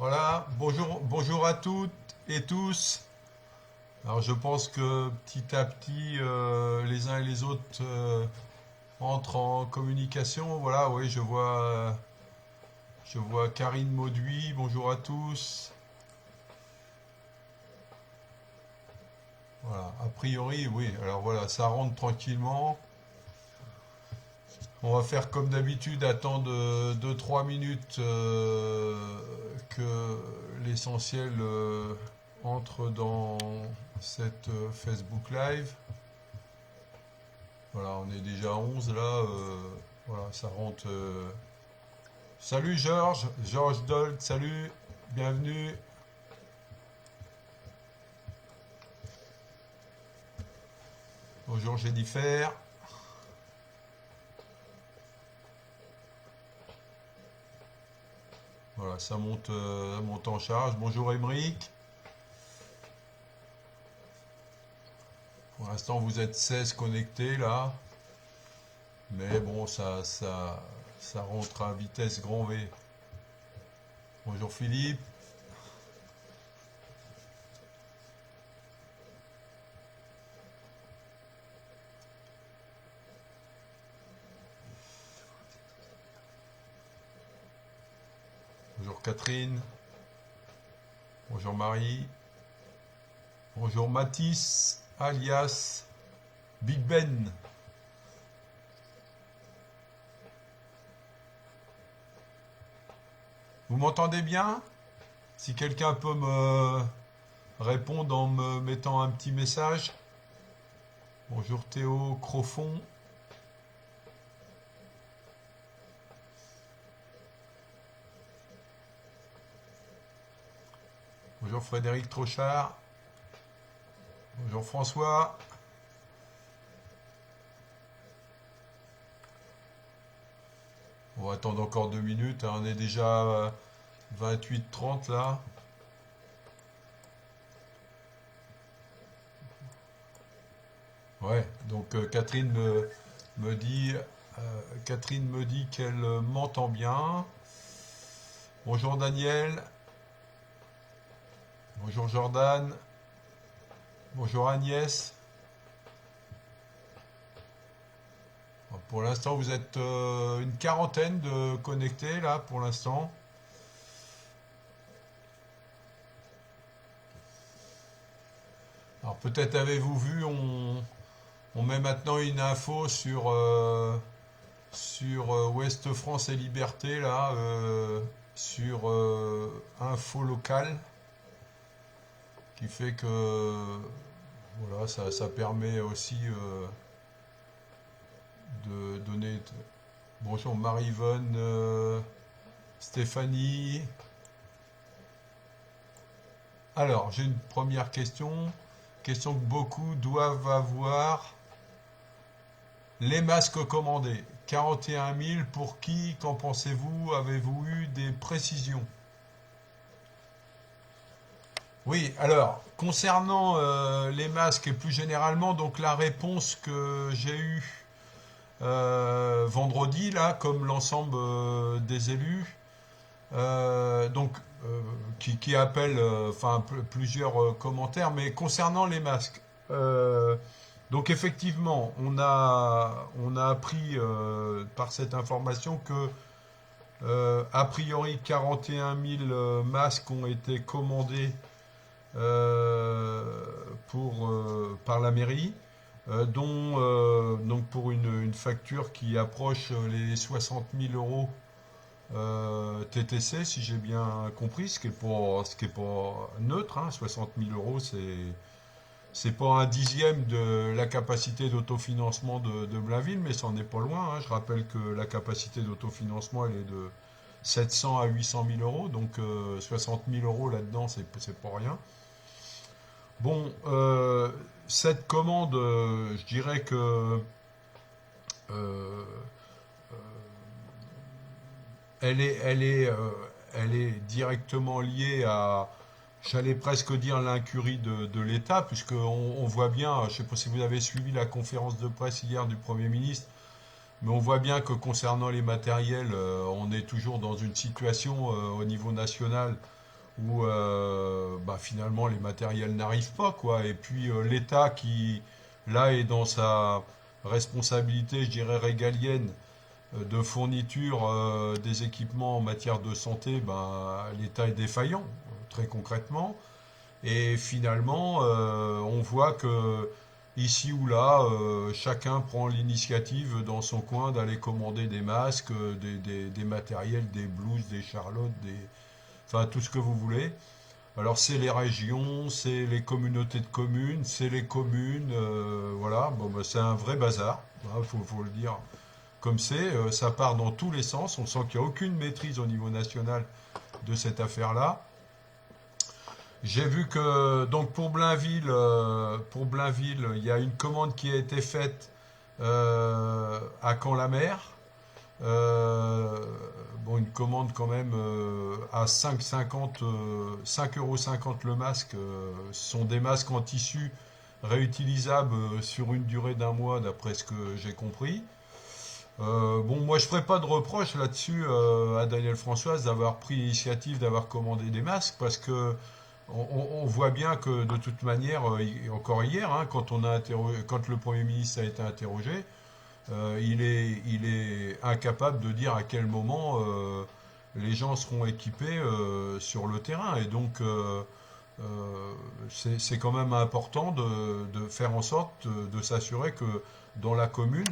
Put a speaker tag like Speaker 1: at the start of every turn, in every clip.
Speaker 1: Voilà, bonjour à toutes et tous. Alors je pense que petit à petit, les uns et les autres entrent en communication. Voilà, oui, je vois Karine Mauduit, bonjour à tous. Voilà, a priori, oui, alors voilà, ça rentre tranquillement. On va faire comme d'habitude, attendre 2-3 minutes que l'essentiel entre dans cette Facebook Live. Voilà, on est déjà à 11 là. Voilà, ça rentre. Salut Georges Dolt, salut, bienvenue. Bonjour Jennifer. Voilà, ça monte en charge. Bonjour Émeric. Pour l'instant, vous êtes 16 connectés là. Mais bon, ça rentre à vitesse grand V. Bonjour Philippe. Bonjour Catherine. Bonjour Marie. Bonjour Mathis, alias Big Ben. Vous m'entendez bien? Si quelqu'un peut me répondre en me mettant un petit message. Bonjour Théo Crofond. Bonjour Frédéric Trochard. Bonjour François. On va attendre encore 2 minutes, hein. On est déjà 28-30 là. Ouais, donc me dit, Catherine me dit qu'elle m'entend bien. Bonjour Daniel. Bonjour Jordan. Bonjour Agnès. Pour l'instant, vous êtes une quarantaine de connectés là pour l'instant. Alors peut-être avez-vous vu, on met maintenant une info sur Ouest France et Liberté là, sur info locale, qui fait que voilà, ça permet aussi de donner. Bonjour Marie-Yvonne, Stéphanie. Alors, j'ai une première question. Question que beaucoup doivent avoir. Les masques commandés. 41 000 pour qui? Qu'en pensez-vous? Avez-vous eu des précisions? Oui, alors, concernant les masques et plus généralement, donc la réponse que j'ai eue vendredi, là, comme l'ensemble des élus, donc qui appellent enfin plusieurs commentaires, mais concernant les masques. Donc effectivement, on a appris par cette information que a priori 41 000 masques ont été commandés par la mairie, dont donc pour une facture qui approche les 60 000 euros TTC, si j'ai bien compris, ce qui est pas neutre, hein. 60 000 euros, c'est pas un dixième de la capacité d'autofinancement de Blainville, mais c'en est pas loin, hein. Je rappelle que la capacité d'autofinancement, elle est de 700 à 800 000 euros, donc 60 000 euros là-dedans, c'est pas rien. Bon, cette commande, je dirais que euh, elle est directement liée à, j'allais presque dire, l'incurie de l'État, puisqu'on voit bien, je ne sais pas si vous avez suivi la conférence de presse hier du Premier ministre, mais on voit bien que concernant les matériels, on est toujours dans une situation au niveau national où bah, finalement les matériels n'arrivent pas, quoi. Et puis l'État qui, là, est dans sa responsabilité, je dirais, régalienne de fourniture des équipements en matière de santé, bah, l'État est défaillant, très concrètement. Et finalement, on voit que ici ou là, chacun prend l'initiative dans son coin d'aller commander des masques, des matériels, des blouses, des charlottes, enfin tout ce que vous voulez. Alors c'est les régions, c'est les communautés de communes, c'est les communes, voilà. Bon, bah, c'est un vrai bazar, faut le dire comme c'est. Ça part dans tous les sens. On sent qu'il n'y a aucune maîtrise au niveau national de cette affaire-là. J'ai vu que donc pour Blainville, il y a une commande qui a été faite à Caen-la-Mer. Euh, bon, une commande quand même à 5,50 5,50 € le masque. Ce sont des masques en tissu réutilisables sur une durée d'un mois, d'après ce que j'ai compris. Bon, moi je ferai pas de reproche là-dessus à Daniel Françoise d'avoir pris l'initiative d'avoir commandé des masques parce que on voit bien que de toute manière, encore hier, hein, quand le Premier ministre a été interrogé, il est incapable de dire à quel moment les gens seront équipés sur le terrain. Et donc, c'est quand même important de faire en sorte de s'assurer que dans la commune,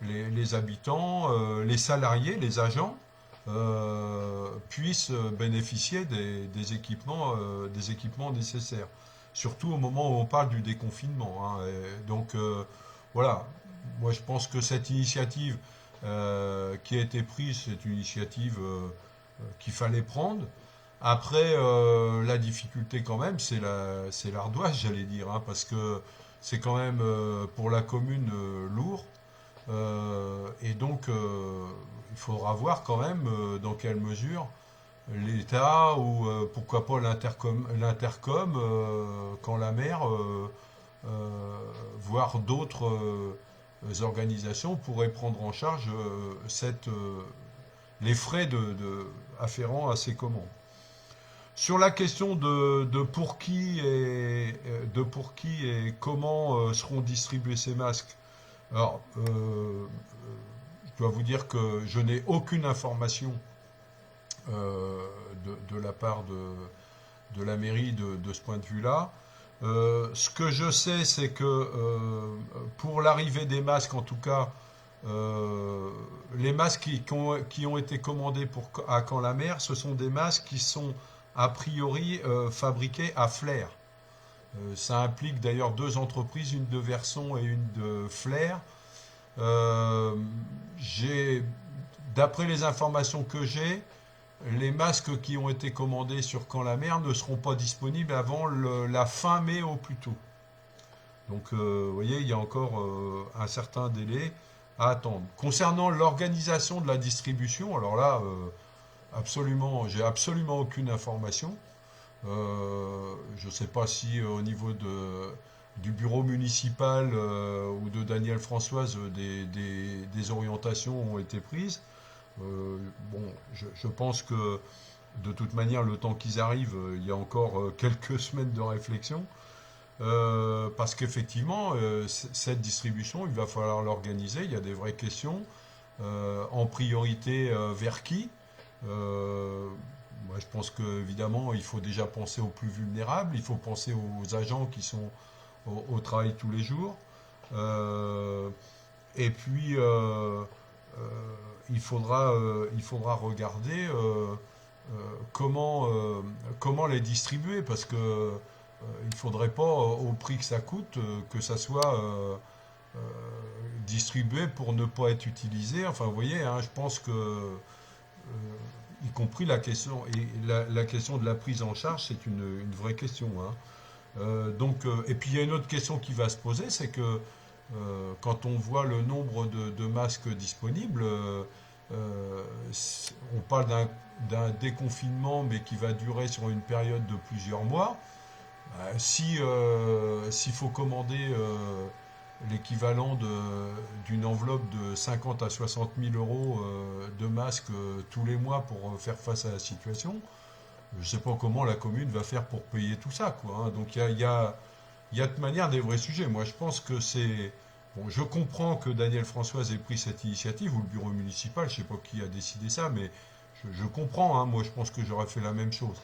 Speaker 1: les habitants, les salariés, les agents puissent bénéficier des équipements nécessaires. Surtout au moment où on parle du déconfinement, hein. Et donc voilà, moi je pense que cette initiative qui a été prise, c'est une initiative qu'il fallait prendre. Après, la difficulté quand même, c'est l'ardoise, j'allais dire, hein, parce que c'est quand même pour la commune lourd. Et donc, il faudra voir quand même dans quelle mesure l'État ou pourquoi pas l'intercom quand la mer, voire d'autres organisations pourraient prendre en charge les frais afférents à ces commandes. Sur la question de pour qui et comment seront distribués ces masques, alors, je dois vous dire que je n'ai aucune information de la part de la mairie de ce point de vue-là. Ce que je sais, c'est que pour l'arrivée des masques, en tout cas, les masques qui ont été commandés à Caen-la-Mer, ce sont des masques qui sont a priori fabriqués à Flers. Ça implique d'ailleurs deux entreprises, une de Verson et une de Flers. Euh, j'ai, D'après les informations que j'ai, les masques qui ont été commandés sur Caen-la-Mer ne seront pas disponibles avant la fin mai au plus tôt. Donc, vous voyez, il y a encore un certain délai à attendre. Concernant l'organisation de la distribution, alors là, j'ai absolument aucune information. Je ne sais pas si au niveau du bureau municipal ou de Daniel Françoise, des orientations ont été prises. Bon, je pense que de toute manière, le temps qu'ils arrivent, il y a encore quelques semaines de réflexion. Parce qu'effectivement, cette distribution, il va falloir l'organiser. Il y a des vraies questions. En priorité, vers qui? Euh, Moi, je pense qu'évidemment, il faut déjà penser aux plus vulnérables. Il faut penser aux agents qui sont au travail tous les jours. Euh, et puis, il faudra regarder comment les distribuer, parce que il ne faudrait pas, au prix que ça coûte, que ça soit euh, distribué pour ne pas être utilisé. Enfin, vous voyez, hein, je pense que, y compris la question de la prise en charge, c'est une vraie question, hein. Et puis il y a une autre question qui va se poser, c'est que quand on voit le nombre de masques disponibles, on parle d'un déconfinement, mais qui va durer sur une période de plusieurs mois. S'il faut commander l'équivalent d'une enveloppe de 50 à 60 000 € de masques tous les mois pour faire face à la situation, je ne sais pas comment la commune va faire pour payer tout ça, quoi, hein. Donc il y a de manière des vrais sujets. Moi, je pense que c'est... Bon, je comprends que Daniel Françoise ait pris cette initiative, ou le bureau municipal, je ne sais pas qui a décidé ça, mais je comprends, hein. Moi, je pense que j'aurais fait la même chose.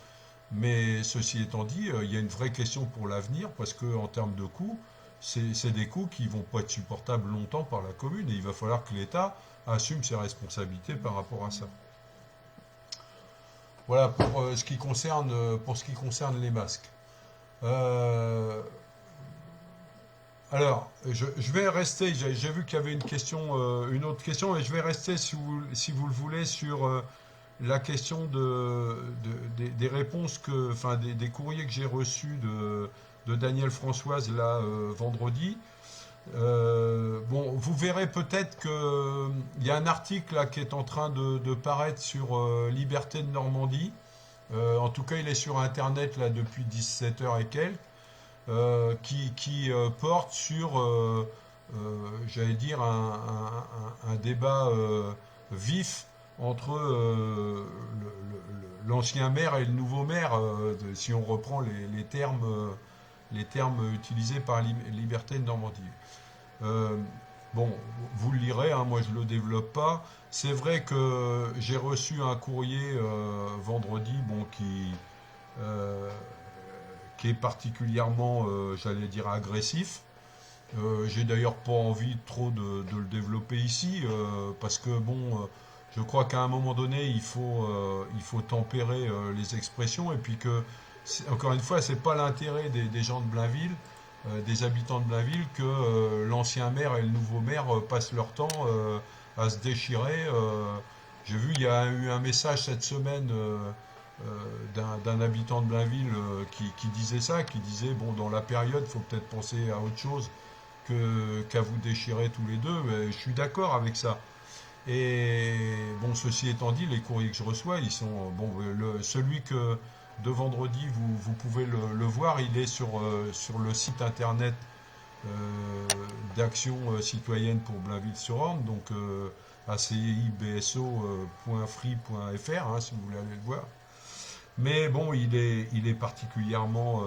Speaker 1: Mais ceci étant dit, il y a une vraie question pour l'avenir, parce que en termes de coûts, c'est des coûts qui vont pas être supportables longtemps par la commune, et il va falloir que l'État assume ses responsabilités par rapport à ça. Voilà pour ce qui concerne les masques. Euh, alors, je vais rester, j'ai vu qu'il y avait une question, une autre question, et je vais rester, si vous le voulez, sur la question des réponses enfin, des courriers que j'ai reçus de Daniel Françoise là vendredi. Bon, vous verrez peut-être que il y a un article là qui est en train de paraître sur Liberté de Normandie. En tout cas, il est sur Internet là depuis 17 heures et quelques, qui porte sur, j'allais dire, un débat vif entre l'ancien maire et le nouveau maire, si on reprend les termes utilisés par Liberté de Normandie. Euh, bon, vous le lirez, hein, moi je ne le développe pas. C'est vrai que j'ai reçu un courrier vendredi, bon, euh, qui est particulièrement, j'allais dire, agressif. J'ai d'ailleurs pas envie trop de le développer ici, parce que bon, je crois qu'à un moment donné, il faut tempérer les expressions, et puis que, encore une fois, c'est pas l'intérêt des gens de Blainville, des habitants de Blainville, que l'ancien maire et le nouveau maire passent leur temps à se déchirer. J'ai vu, il y a eu un message cette semaine d'un habitant de Blainville qui disait ça, qui disait, bon, dans la période, il faut peut-être penser à autre chose qu'à vous déchirer tous les deux. Mais je suis d'accord avec ça. Et bon, ceci étant dit, les courriers que je reçois, ils sont bon. Celui de vendredi, vous pouvez le voir, il est sur le site internet euh, d'Action citoyenne pour Blainville-sur-Orne, donc acibso.free.fr, hein, si vous voulez aller le voir. Mais bon, il est particulièrement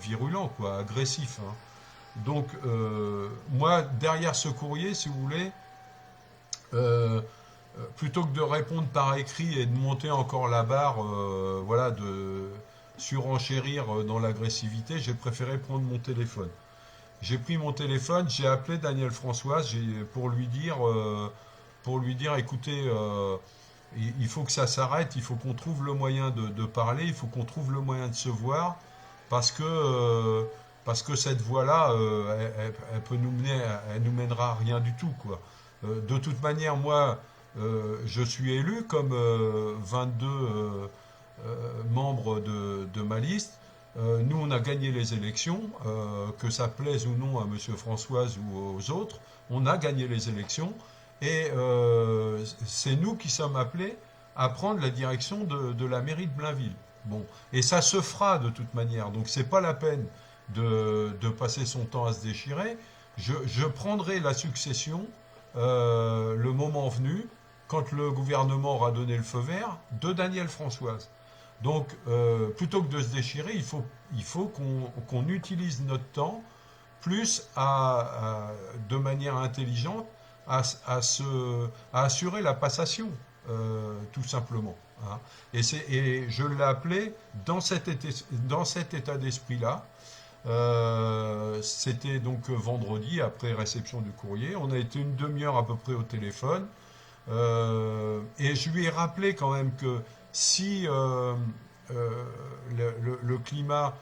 Speaker 1: virulent, quoi, agressif, hein. Donc, moi, derrière ce courrier, si vous voulez, euh, plutôt que de répondre par écrit et de monter encore la barre, voilà, de surenchérir dans l'agressivité, j'ai préféré prendre mon téléphone. J'ai pris mon téléphone, j'ai appelé Daniel Françoise pour lui dire, écoutez, il faut que ça s'arrête, il faut qu'on trouve le moyen de parler, il faut qu'on trouve le moyen de se voir, parce que, euh, parce que cette voie-là, elle peut nous mener, elle nous mènera à rien du tout, quoi. De toute manière, moi, je suis élu comme 22 membres de ma liste. Nous, on a gagné les élections, que ça plaise ou non à M. Françoise ou aux autres, on a gagné les élections, et c'est nous qui sommes appelés à prendre la direction de la mairie de Blainville. Bon, et ça se fera de toute manière, donc c'est pas la peine de passer son temps à se déchirer. Je prendrai la succession le moment venu, quand le gouvernement aura donné le feu vert, de Daniel Françoise. Donc, plutôt que de se déchirer, il faut qu'on utilise notre temps plus de manière intelligente à assurer la passation, tout simplement, hein. Et je l'ai appelé dans cet état d'esprit-là. C'était donc vendredi, après réception du courrier. On a été une demi-heure à peu près au téléphone. Et je lui ai rappelé quand même que si le climat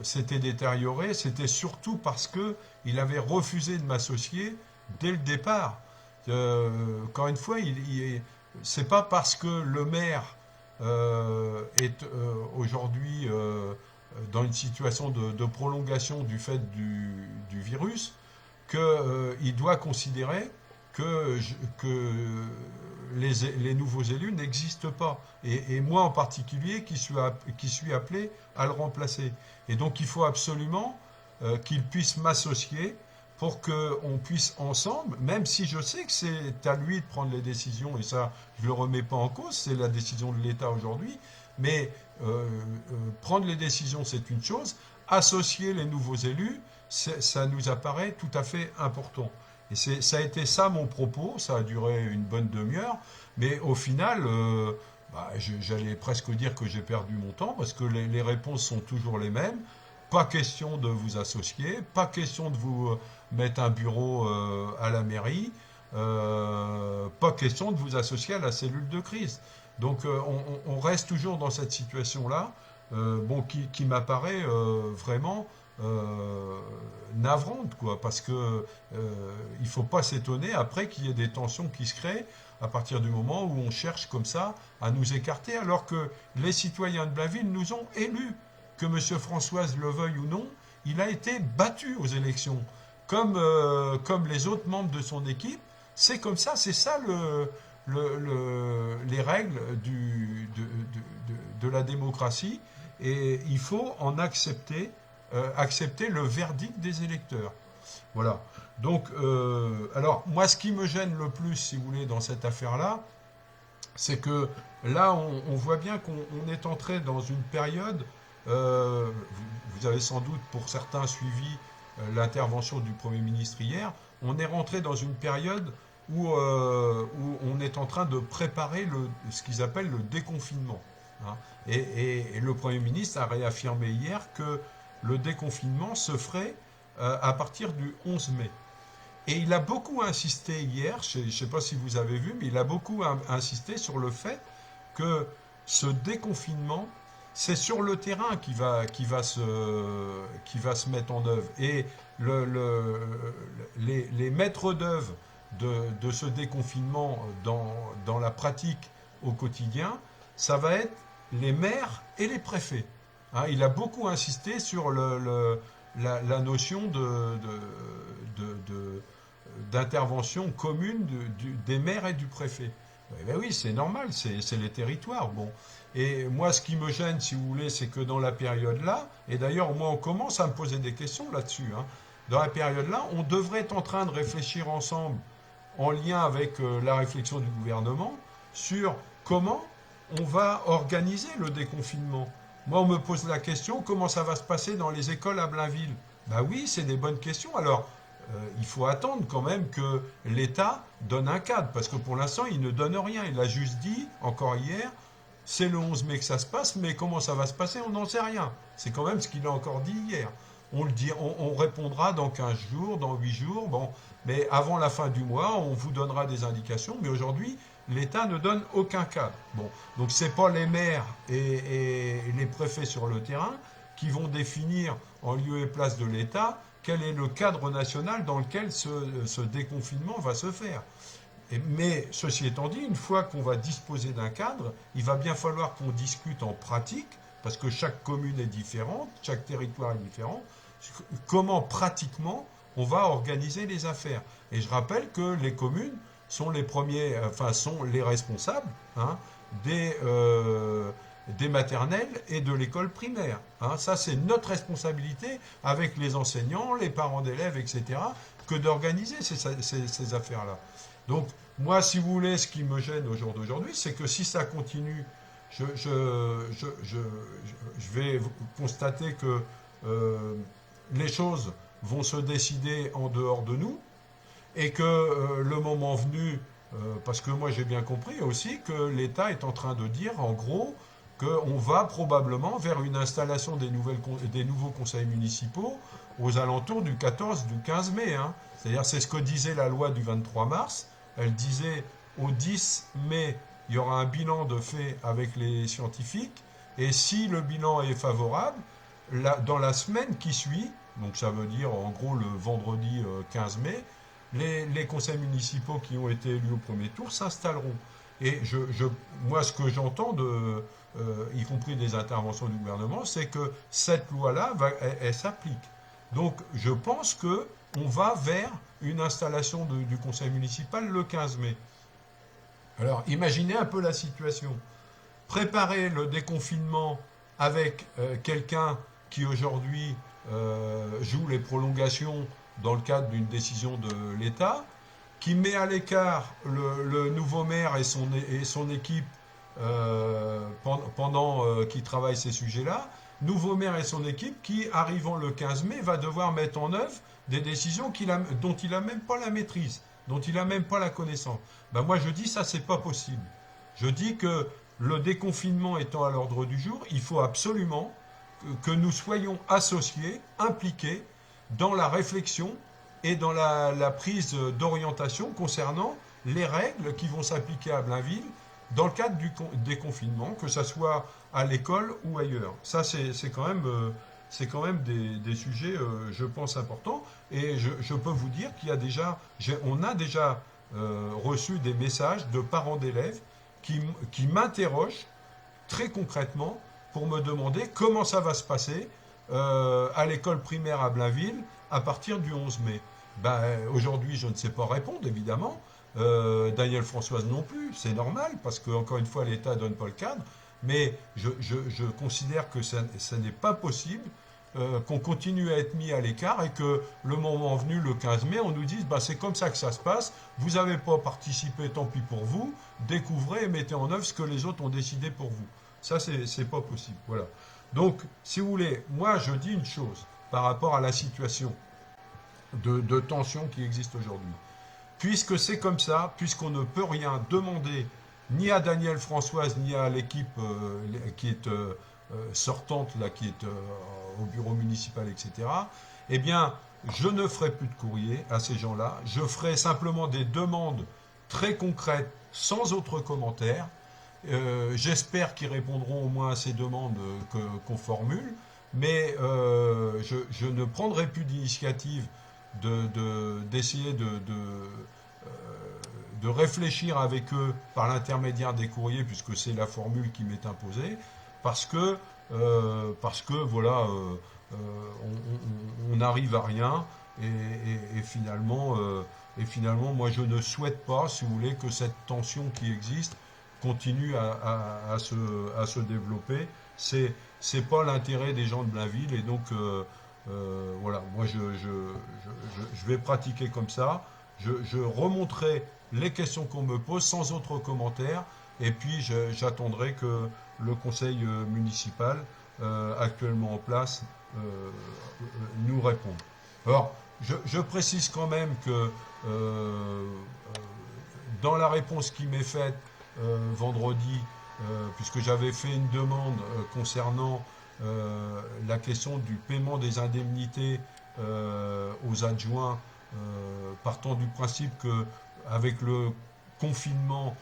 Speaker 1: s'était détérioré, c'était surtout parce que il avait refusé de m'associer dès le départ. Encore une fois, c'est pas parce que le maire est aujourd'hui dans une situation de prolongation du fait du virus qu'il doit considérer que les nouveaux élus n'existent pas. Et moi en particulier qui suis appelé à le remplacer. Et donc il faut absolument qu'il puisse m'associer pour qu'on puisse ensemble, même si je sais que c'est à lui de prendre les décisions, et ça je ne le remets pas en cause, c'est la décision de l'État aujourd'hui, mais prendre les décisions, c'est une chose, associer les nouveaux élus, ça nous apparaît tout à fait important. Et ça a été ça mon propos, ça a duré une bonne demi-heure, mais au final, j'allais presque dire que j'ai perdu mon temps, parce que les réponses sont toujours les mêmes. Pas question de vous associer, pas question de vous mettre un bureau à la mairie, pas question de vous associer à la cellule de crise. Donc on reste toujours dans cette situation-là, qui m'apparaît vraiment navrante, quoi, parce que il faut pas s'étonner après qu'il y ait des tensions qui se créent à partir du moment où on cherche comme ça à nous écarter, alors que les citoyens de Blainville nous ont élus, que M. Françoise le veuille ou non, il a été battu aux élections, comme les autres membres de son équipe. C'est comme ça, c'est ça les règles de la démocratie, et il faut en accepter le verdict des électeurs. Voilà. Donc, alors, moi, ce qui me gêne le plus, si vous voulez, dans cette affaire-là, c'est que là, on voit bien qu'on est entré dans une période, vous avez sans doute, pour certains, suivi l'intervention du Premier ministre hier, on est rentré dans une période où on est en train de préparer ce qu'ils appellent le déconfinement, hein. Et le Premier ministre a réaffirmé hier que le déconfinement se ferait à partir du 11 mai. Et il a beaucoup insisté hier, je ne sais pas si vous avez vu, mais il a beaucoup insisté sur le fait que ce déconfinement, c'est sur le terrain qui va se mettre en œuvre. Et les maîtres d'œuvre de ce déconfinement dans la pratique au quotidien, ça va être les maires et les préfets. Hein, il a beaucoup insisté sur la notion d'intervention commune des maires et du préfet. Eh bien oui, c'est normal, c'est les territoires. Bon. Et moi, ce qui me gêne, si vous voulez, c'est que dans la période-là, et d'ailleurs, moi, on commence à me poser des questions là-dessus, hein, dans la période-là, on devrait être en train de réfléchir ensemble, en lien avec la réflexion du gouvernement, sur comment on va organiser le déconfinement. Moi, on me pose la question, comment ça va se passer dans les écoles à Blainville? Ben oui, c'est des bonnes questions. Alors, il faut attendre quand même que l'État donne un cadre, parce que pour l'instant, il ne donne rien. Il a juste dit, encore hier, c'est le 11 mai que ça se passe, mais comment ça va se passer, on n'en sait rien. C'est quand même ce qu'il a encore dit hier. On répondra dans 15 jours, dans 8 jours, bon, mais avant la fin du mois, on vous donnera des indications, mais aujourd'hui, l'État ne donne aucun cadre. Bon, donc c'est pas les maires et les préfets sur le terrain qui vont définir en lieu et place de l'État quel est le cadre national dans lequel ce déconfinement va se faire. Mais ceci étant dit, une fois qu'on va disposer d'un cadre, il va bien falloir qu'on discute en pratique, parce que chaque commune est différente, chaque territoire est différent, comment pratiquement on va organiser les affaires. Et je rappelle que les communes sont les premiers, sont les responsables, hein, des maternelles et de l'école primaire. Hein. Ça, c'est notre responsabilité avec les enseignants, les parents d'élèves, etc., que d'organiser ces affaires-là. Donc, moi, si vous voulez, ce qui me gêne au jour d'aujourd'hui, c'est que si ça continue, je vais constater que les choses vont se décider en dehors de nous, et que le moment venu, parce que moi j'ai bien compris aussi que l'État est en train de dire en gros qu'on va probablement vers une installation des nouveaux conseils municipaux aux alentours du 14, du 15 mai. Hein. C'est-à-dire c'est ce que disait la loi du 23 mars. Elle disait au 10 mai, il y aura un bilan de fait avec les scientifiques, et si le bilan est favorable, dans la semaine qui suit, donc ça veut dire en gros le vendredi 15 mai, les conseils municipaux qui ont été élus au premier tour s'installeront. Et moi, ce que j'entends, y compris des interventions du gouvernement, c'est que cette loi-là, elle s'applique. Donc, je pense qu'on va vers une installation du conseil municipal le 15 mai. Alors, imaginez un peu la situation. Préparer le déconfinement avec quelqu'un qui aujourd'hui joue les prolongations dans le cadre d'une décision de l'État, qui met à l'écart le nouveau maire et son équipe pendant qu'il travaille ces sujets-là. Nouveau maire et son équipe qui, arrivant le 15 mai, va devoir mettre en œuvre des décisions dont il n'a même pas la maîtrise, dont il n'a même pas la connaissance. Ben moi je dis ça, c'est pas possible. Je dis que le déconfinement étant à l'ordre du jour, il faut absolument que nous soyons associés, impliqués dans la réflexion et dans la prise d'orientation concernant les règles qui vont s'appliquer à Blainville dans le cadre du déconfinement, que ce soit à l'école ou ailleurs. Ça, c'est quand même des sujets, je pense, importants. Et je peux vous dire on a déjà reçu des messages de parents d'élèves qui m'interrogent très concrètement pour me demander comment ça va se passer à l'école primaire à Blainville à partir du 11 mai. Ben, aujourd'hui, je ne sais pas répondre, évidemment. Daniel Françoise non plus, c'est normal, parce que encore une fois, l'État ne donne pas le cadre. Mais je considère que ça n'est pas possible qu'on continue à être mis à l'écart et que le moment venu, le 15 mai, on nous dise bah, c'est comme ça que ça se passe, vous n'avez pas participé, tant pis pour vous, découvrez et mettez en œuvre ce que les autres ont décidé pour vous. Ça, c'est pas possible. Voilà. Donc, si vous voulez, moi je dis une chose par rapport à la situation de tension qui existe aujourd'hui. Puisque c'est comme ça, puisqu'on ne peut rien demander ni à Daniel Françoise, ni à l'équipe qui est sortante, là, qui est au bureau municipal, etc., eh bien, je ne ferai plus de courrier à ces gens-là. Je ferai simplement des demandes très concrètes, sans autre commentaire. J'espère qu'ils répondront au moins à ces demandes qu'on formule, mais je ne prendrai plus d'initiative d'essayer de réfléchir avec eux par l'intermédiaire des courriers, puisque c'est la formule qui m'est imposée, parce que voilà, on n'arrive à rien, et finalement, moi je ne souhaite pas, si vous voulez, que cette tension qui existe continue à se développer. C'est pas l'intérêt des gens de Blainville, et donc voilà, moi je vais pratiquer comme ça. Je remonterai les questions qu'on me pose sans autre commentaire, et puis j'attendrai que le conseil municipal actuellement en place nous réponde. Alors, je précise quand même que dans la réponse qui m'est faite vendredi, puisque j'avais fait une demande concernant la question du paiement des indemnités aux adjoints, partant du principe que avec le confinement,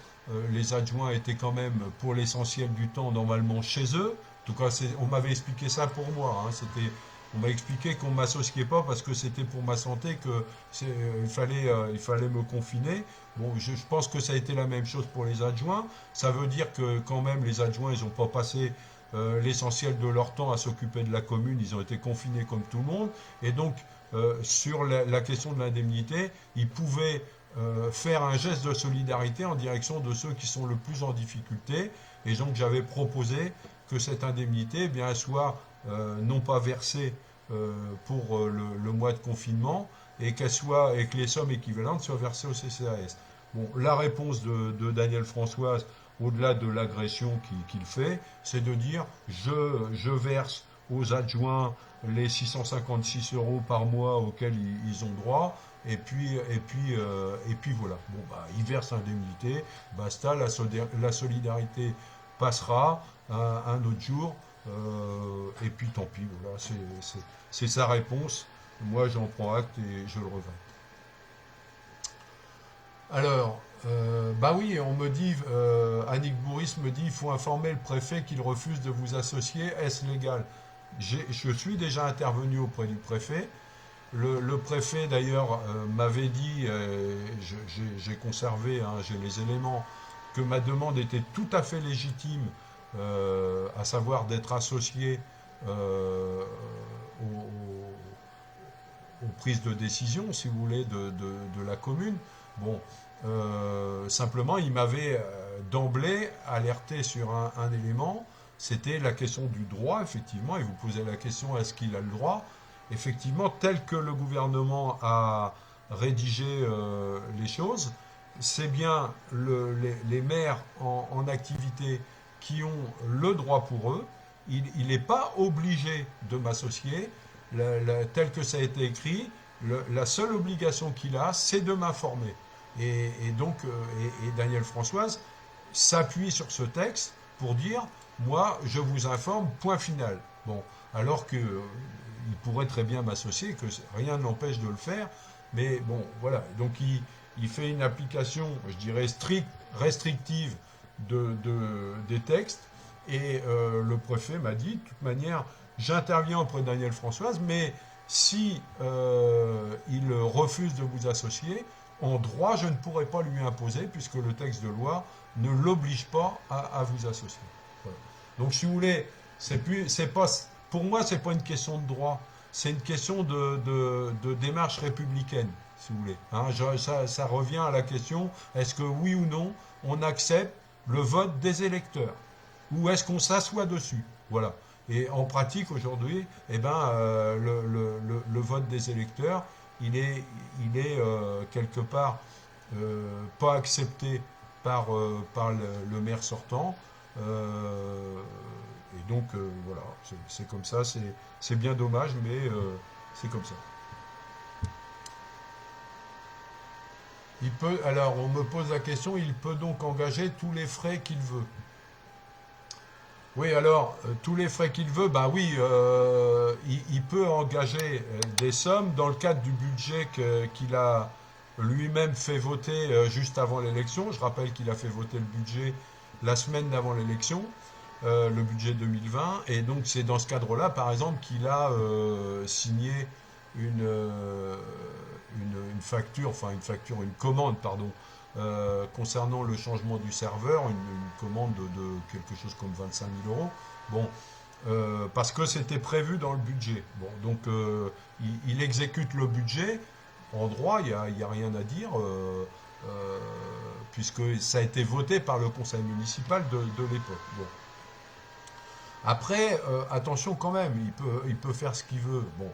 Speaker 1: les adjoints étaient quand même pour l'essentiel du temps normalement chez eux. En tout cas, on m'avait expliqué ça pour moi. Hein. On m'a expliqué qu'on ne m'associait pas parce que c'était pour ma santé il fallait me confiner. Bon, je pense que ça a été la même chose pour les adjoints. Ça veut dire que quand même les adjoints, ils n'ont pas passé l'essentiel de leur temps à s'occuper de la commune. Ils ont été confinés comme tout le monde. Et donc, sur la question de l'indemnité, ils pouvaient faire un geste de solidarité en direction de ceux qui sont le plus en difficulté. Et donc, j'avais proposé que cette indemnité, eh bien, soit non pas versée pour le mois de confinement, et que les sommes équivalentes soient versées au CCAS. Bon, la réponse de Daniel Françoise, au-delà de l'agression qu'il fait, c'est de dire je verse aux adjoints les 656 € par mois auxquels ils ont droit, et puis voilà. Bon, bah, ils versent l'indemnité, basta, la solidarité passera un autre jour, et puis tant pis, voilà, c'est sa réponse. Moi, j'en prends acte et je le revends. Alors, bah oui, on me dit, Annick Bourris me dit, il faut informer le préfet qu'il refuse de vous associer. Est-ce légal? Je suis déjà intervenu auprès du préfet. Le préfet, d'ailleurs, m'avait dit, j'ai conservé, hein, j'ai les éléments, que ma demande était tout à fait légitime, à savoir d'être associé aux prises de décision, si vous voulez, de la commune. Bon, simplement, il m'avait d'emblée alerté sur un élément, c'était la question du droit, effectivement, et vous posez la question, est-ce qu'il a le droit? Effectivement, tel que le gouvernement a rédigé les choses, c'est bien les maires en activité collectivités qui ont le droit pour eux. Il n'est pas obligé de m'associer. Tel que ça a été écrit, la seule obligation qu'il a, c'est de m'informer. Et donc, Daniel Françoise s'appuie sur ce texte pour dire, moi, je vous informe, point final. Bon, alors que il pourrait très bien m'associer, que rien ne l'empêche de le faire, mais bon, voilà. Donc, il fait une application, je dirais, stricte, restrictive des textes, et le préfet m'a dit, de toute manière, j'interviens auprès de Daniel Françoise, mais si il refuse de vous associer, en droit, je ne pourrai pas lui imposer, puisque le texte de loi ne l'oblige pas à vous associer. Voilà. Donc, si vous voulez, c'est pas, pour moi, c'est pas une question de droit, c'est une question de démarche républicaine, si vous voulez. Hein, ça revient à la question, est-ce que oui ou non, on accepte le vote des électeurs, ou est-ce qu'on s'assoit dessus? Voilà. Et en pratique, aujourd'hui, eh ben, le vote des électeurs, il est quelque part pas accepté par le maire sortant. Et donc, voilà, c'est comme ça. C'est bien dommage, mais c'est comme ça. Alors, on me pose la question, il peut donc engager tous les frais qu'il veut. Oui, alors, tous les frais qu'il veut, bah oui, il peut engager des sommes dans le cadre du budget qu'il a lui-même fait voter juste avant l'élection. Je rappelle qu'il a fait voter le budget la semaine d'avant l'élection, le budget 2020. Et donc, c'est dans ce cadre-là, par exemple, qu'il a signé une, une commande, pardon, concernant le changement du serveur, une commande de quelque chose comme 25 000 euros. Bon, parce que c'était prévu dans le budget. Bon, donc il exécute le budget. En droit, il n'y a rien à dire, puisque ça a été voté par le conseil municipal de l'époque. Bon. Après, attention quand même, il peut faire ce qu'il veut. Bon,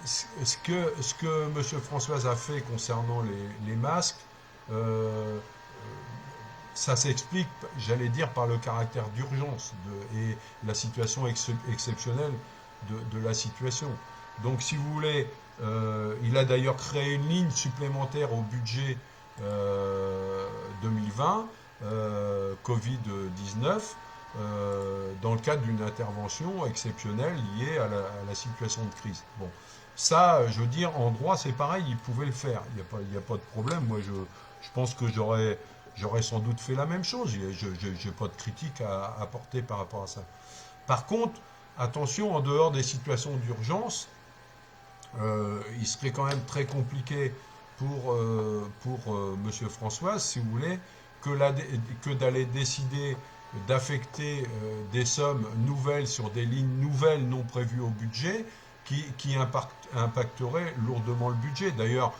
Speaker 1: ce que M. Françoise a fait concernant les masques, ça s'explique, j'allais dire, par le caractère d'urgence et la situation exceptionnelle de la situation. Donc, si vous voulez, il a d'ailleurs créé une ligne supplémentaire au budget 2020, Covid-19, dans le cadre d'une intervention exceptionnelle liée à la situation de crise. Bon, ça, je veux dire, en droit, c'est pareil, il pouvait le faire. Il n'y a pas de problème. Moi, je pense que j'aurais sans doute fait la même chose. Je n'ai pas de critique à apporter par rapport à ça. Par contre, attention, en dehors des situations d'urgence, il serait quand même très compliqué pour M. François, si vous voulez, que d'aller décider d'affecter des sommes nouvelles sur des lignes nouvelles non prévues au budget qui impacteraient lourdement le budget. D'ailleurs,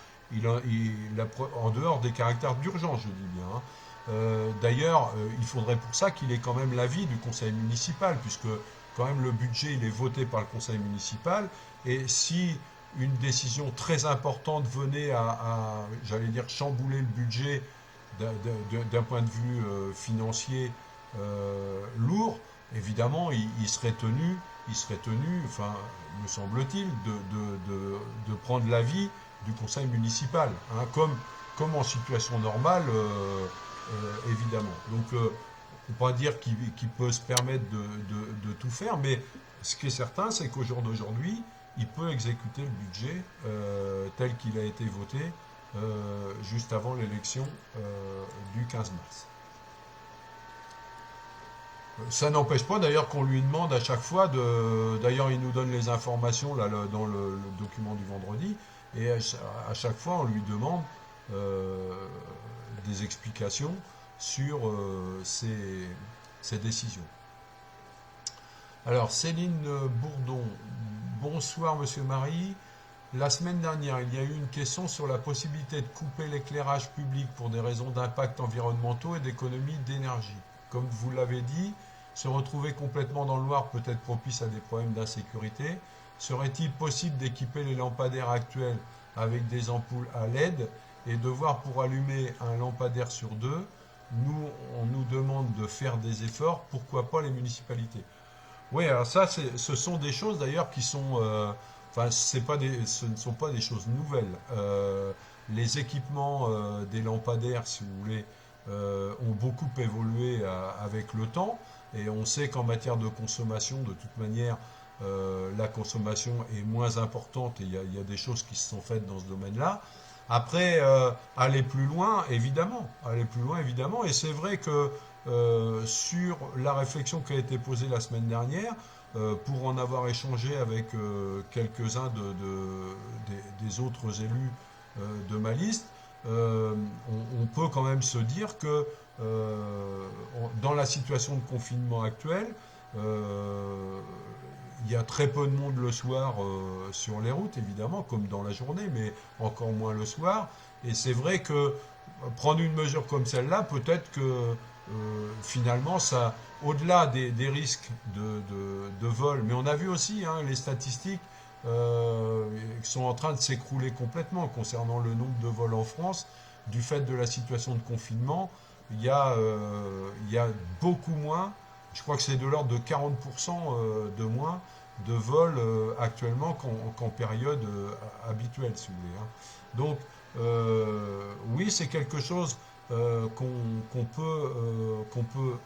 Speaker 1: en dehors des caractères d'urgence, je dis bien. Hein. D'ailleurs, il faudrait pour ça qu'il ait quand même l'avis du conseil municipal, puisque quand même le budget il est voté par le conseil municipal, et si une décision très importante venait j'allais dire, chambouler le budget d'un point de vue financier lourd, évidemment, il serait tenu, enfin, me semble-t-il, de prendre l'avis du conseil municipal, hein, comme en situation normale, évidemment. Donc, on ne peut pas dire qu'il peut se permettre de tout faire, mais ce qui est certain, c'est qu'au jour d'aujourd'hui, il peut exécuter le budget tel qu'il a été voté juste avant l'élection du 15 mars. Ça n'empêche pas d'ailleurs qu'on lui demande à chaque fois d'ailleurs il nous donne les informations là, dans le document du vendredi, et à chaque fois on lui demande des explications sur ces décisions. Alors Céline Bourdon, bonsoir Monsieur Marie. La semaine dernière, il y a eu une question sur la possibilité de couper l'éclairage public pour des raisons d'impact environnementaux et d'économie d'énergie. Comme vous l'avez dit, se retrouver complètement dans le noir peut être propice à des problèmes d'insécurité. Serait-il possible d'équiper les lampadaires actuels avec des ampoules à LED et devoir pour allumer un lampadaire sur deux nous, on nous demande de faire des efforts, pourquoi pas les municipalités? Oui, alors ça, ce sont des choses d'ailleurs qui sont, enfin, c'est pas ce ne sont pas des choses nouvelles. Les équipements des lampadaires, si vous voulez, ont beaucoup évolué avec le temps, et on sait qu'en matière de consommation, de toute manière, la consommation est moins importante, et il y a des choses qui se sont faites dans ce domaine-là. Après, aller plus loin, évidemment, et c'est vrai que sur la réflexion qui a été posée la semaine dernière, pour en avoir échangé avec quelques-uns des autres élus de ma liste, on peut quand même se dire que dans la situation de confinement actuelle, euh, il y a très peu de monde le soir sur les routes, évidemment, comme dans la journée, mais encore moins le soir. Et c'est vrai que prendre une mesure comme celle-là, peut-être que finalement, ça, au-delà des risques de vol, mais on a vu aussi hein, les statistiques qui sont en train de s'écrouler complètement concernant le nombre de vols en France, du fait de la situation de confinement, il y a beaucoup moins, je crois que c'est de l'ordre de 40% de moins de vols actuellement qu'en période habituelle, si vous voulez. Hein. Donc, oui, c'est quelque chose qu'on peut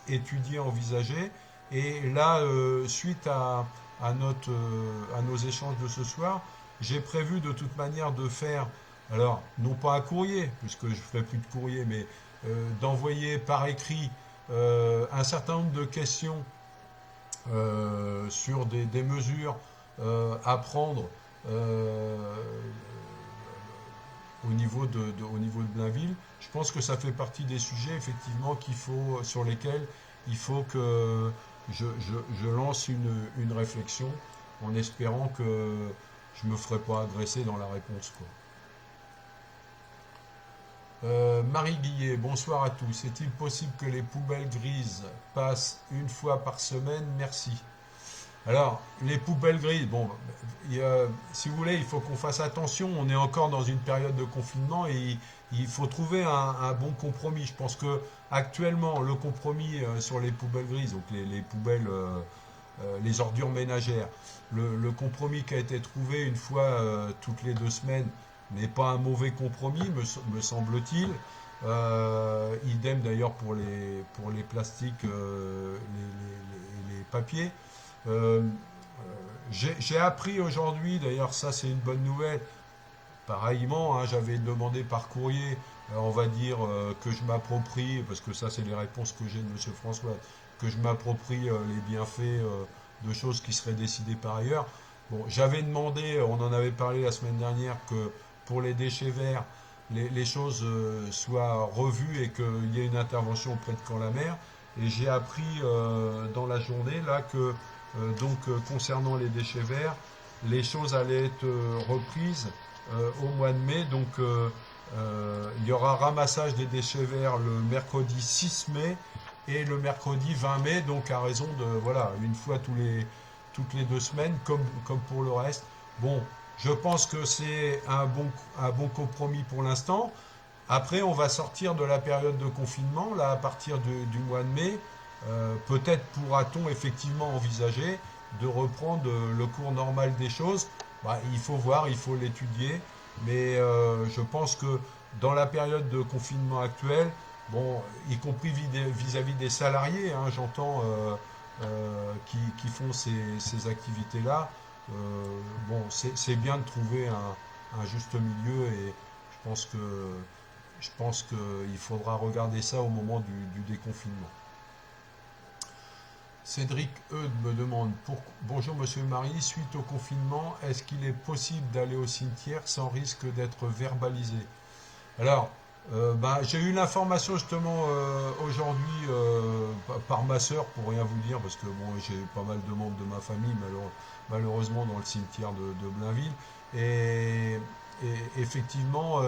Speaker 1: étudier, envisager. Et là, suite à nos échanges de ce soir, j'ai prévu de toute manière de faire, alors non pas un courrier, puisque je ne ferai plus de courrier, mais d'envoyer par écrit un certain nombre de questions sur des mesures à prendre euh, au niveau de Blainville. Je pense que ça fait partie des sujets effectivement sur lesquels il faut que je lance une réflexion en espérant que je me ferai pas agresser dans la réponse, quoi. Marie Guillet, bonsoir à tous. Est-il possible que les poubelles grises passent une fois par semaine? Merci. Alors, les poubelles grises, bon, si vous voulez, il faut qu'on fasse attention. On est encore dans une période de confinement et il faut trouver un bon compromis. Je pense que actuellement, le compromis sur les poubelles grises, donc les poubelles, les ordures ménagères, le compromis qui a été trouvé une fois toutes les 2 semaines n'est pas un mauvais compromis, me semble-t-il. Idem d'ailleurs pour les plastiques, les papiers. Euh, j'ai appris aujourd'hui, d'ailleurs ça c'est une bonne nouvelle, pareillement, hein, j'avais demandé par courrier, on va dire que je m'approprie, parce que ça c'est les réponses que j'ai de M. François, que je m'approprie les bienfaits de choses qui seraient décidées par ailleurs. Bon, j'avais demandé, on en avait parlé la semaine dernière, que pour les déchets verts, les choses soient revues et qu'il y ait une intervention auprès de Camp-la-Mer. Et j'ai appris dans la journée là que concernant les déchets verts, les choses allaient être reprises au mois de mai. Donc il y aura ramassage des déchets verts le mercredi 6 mai et le mercredi 20 mai, donc à raison de voilà une fois toutes les 2 semaines, comme pour le reste. Bon, je pense que c'est un bon compromis pour l'instant. Après, on va sortir de la période de confinement, là, à partir du mois de mai. Peut-être pourra-t-on effectivement envisager de reprendre le cours normal des choses. Bah, il faut voir, il faut l'étudier. Mais je pense que dans la période de confinement actuelle, bon, y compris vis-à-vis des salariés, hein, j'entends qui font ces activités-là, bon, c'est bien de trouver un juste milieu et je pense qu'il faudra regarder ça au moment du déconfinement. Cédric Eudes me demande bonjour Monsieur Marie, suite au confinement, est-ce qu'il est possible d'aller au cimetière sans risque d'être verbalisé? Alors, bah, j'ai eu l'information justement aujourd'hui par ma sœur, pour rien vous dire, parce que bon, j'ai pas mal de membres de ma famille malheureusement dans le cimetière de Blainville. Et effectivement,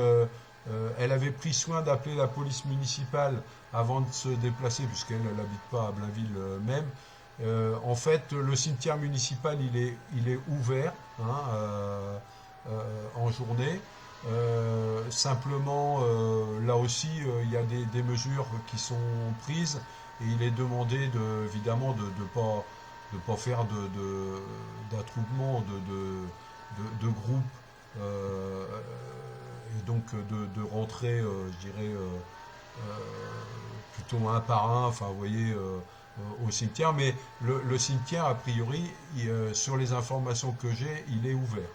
Speaker 1: elle avait pris soin d'appeler la police municipale avant de se déplacer, puisqu'elle n'habite pas à Blainville même. En fait, le cimetière municipal, il est ouvert hein, en journée. Simplement, là aussi, il y a des mesures qui sont prises et il est demandé évidemment de pas faire d'attroupement de groupes et donc de rentrer, je dirais, plutôt un par un, enfin, vous voyez, au cimetière. Mais le cimetière, a priori, sur les informations que j'ai, il est ouvert.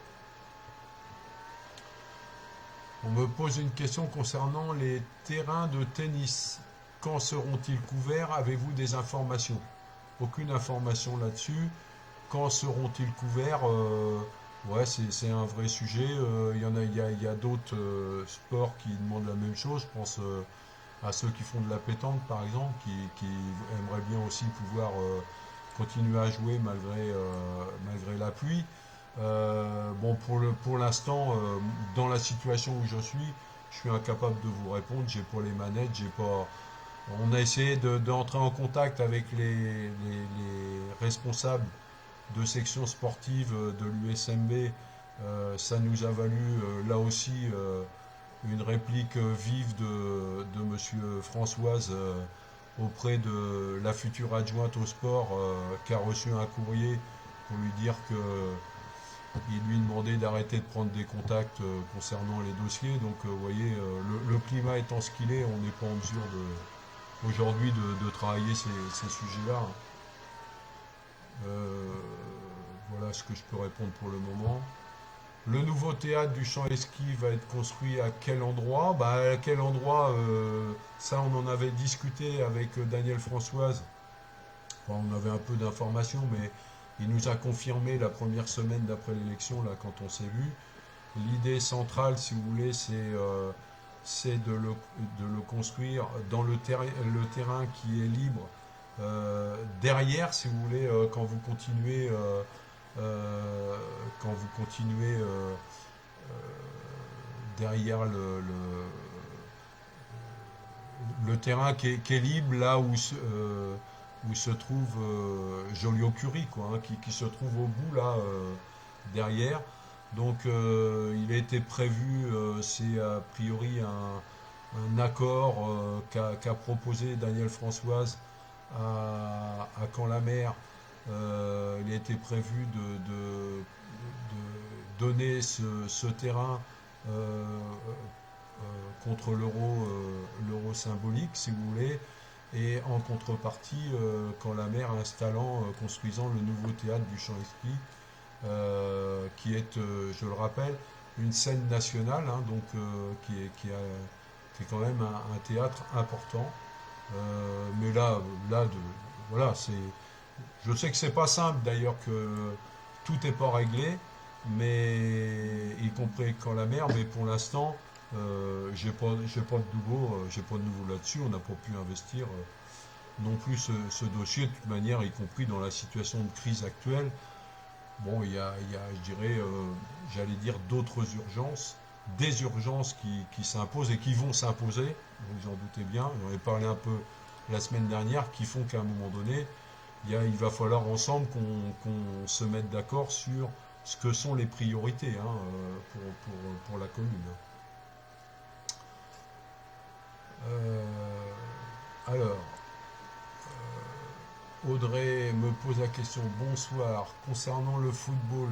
Speaker 1: On me pose une question concernant les terrains de tennis. Quand seront-ils couverts? Avez-vous des informations? Aucune information là-dessus. Quand seront-ils couverts? Ouais, c'est un vrai sujet. Il y a d'autres sports qui demandent la même chose. Je pense à ceux qui font de la pétanque, par exemple, qui aimeraient bien aussi pouvoir continuer à jouer malgré la pluie. Bon, pour l'instant, dans la situation où je suis incapable de vous répondre. J'ai pas les manettes, j'ai pas. On a essayé d'entrer en contact avec les responsables de sections sportives de l'USMB. Ça nous a valu là aussi une réplique vive de Monsieur Françoise auprès de la future adjointe au sport qui a reçu un courrier pour lui dire que il lui demandait d'arrêter de prendre des contacts concernant les dossiers. Donc, vous voyez, le climat étant ce qu'il est, on n'est pas en mesure aujourd'hui de travailler ces sujets-là. Euh, voilà ce que je peux répondre pour le moment. Le nouveau théâtre du Champ Esquis va être construit à quel endroit? Bah, à quel endroit ça, on en avait discuté avec Daniel Françoise. Enfin, on avait un peu d'informations, mais il nous a confirmé la première semaine d'après l'élection, là, quand on s'est vu. L'idée centrale, si vous voulez, c'est de le construire dans le terrain qui est libre. Derrière, si vous voulez, quand vous continuez derrière le terrain qui est libre, là où se trouve Joliot-Curie, quoi, hein, qui se trouve au bout, là, derrière. Donc, il a été prévu, c'est a priori un accord qu'a proposé Daniel Françoise à Caen-la-Mer. Il a été prévu de donner ce terrain contre l'euro symbolique, si vous voulez, et en contrepartie, Caen-la-Mer installant, construisant le nouveau théâtre du Champ-Esquis, qui est, je le rappelle, une scène nationale, hein, donc qui est quand même un théâtre important. Mais voilà, je sais que c'est pas simple d'ailleurs, que tout n'est pas réglé, mais y compris quand la mer, mais pour l'instant, j'ai pas de nouveau là-dessus. On n'a pas pu investir non plus ce dossier de toute manière, y compris dans la situation de crise actuelle. Bon, je dirais, j'allais dire d'autres urgences, des urgences qui s'imposent et qui vont s'imposer, vous en doutez bien, j'en ai parlé un peu la semaine dernière, qui font qu'à un moment donné, il va falloir ensemble qu'on se mette d'accord sur ce que sont les priorités, hein, pour la commune. Euh, alors, Audrey me pose la question. Bonsoir. Concernant le football,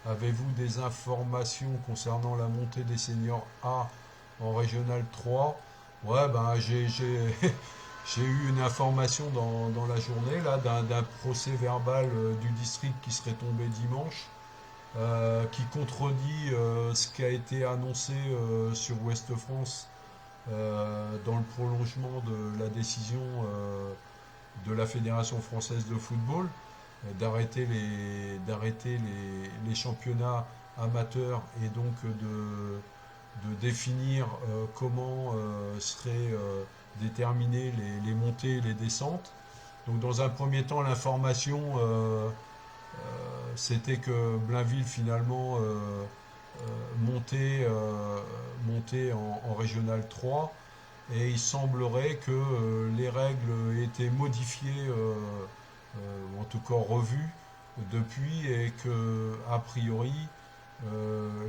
Speaker 1: avez-vous des informations concernant la montée des seniors A en Régional 3? Ouais, ben j'ai eu une information dans la journée là d'un procès verbal du district qui serait tombé dimanche, qui contredit ce qui a été annoncé sur Ouest France dans le prolongement de la décision de la Fédération française de football d'arrêter les championnats amateurs et donc de définir comment seraient déterminées les montées et les descentes. Donc dans un premier temps, l'information c'était que Blainville finalement montait en Régional 3, et il semblerait que les règles aient été modifiées, ou en tout cas revues depuis, et que a priori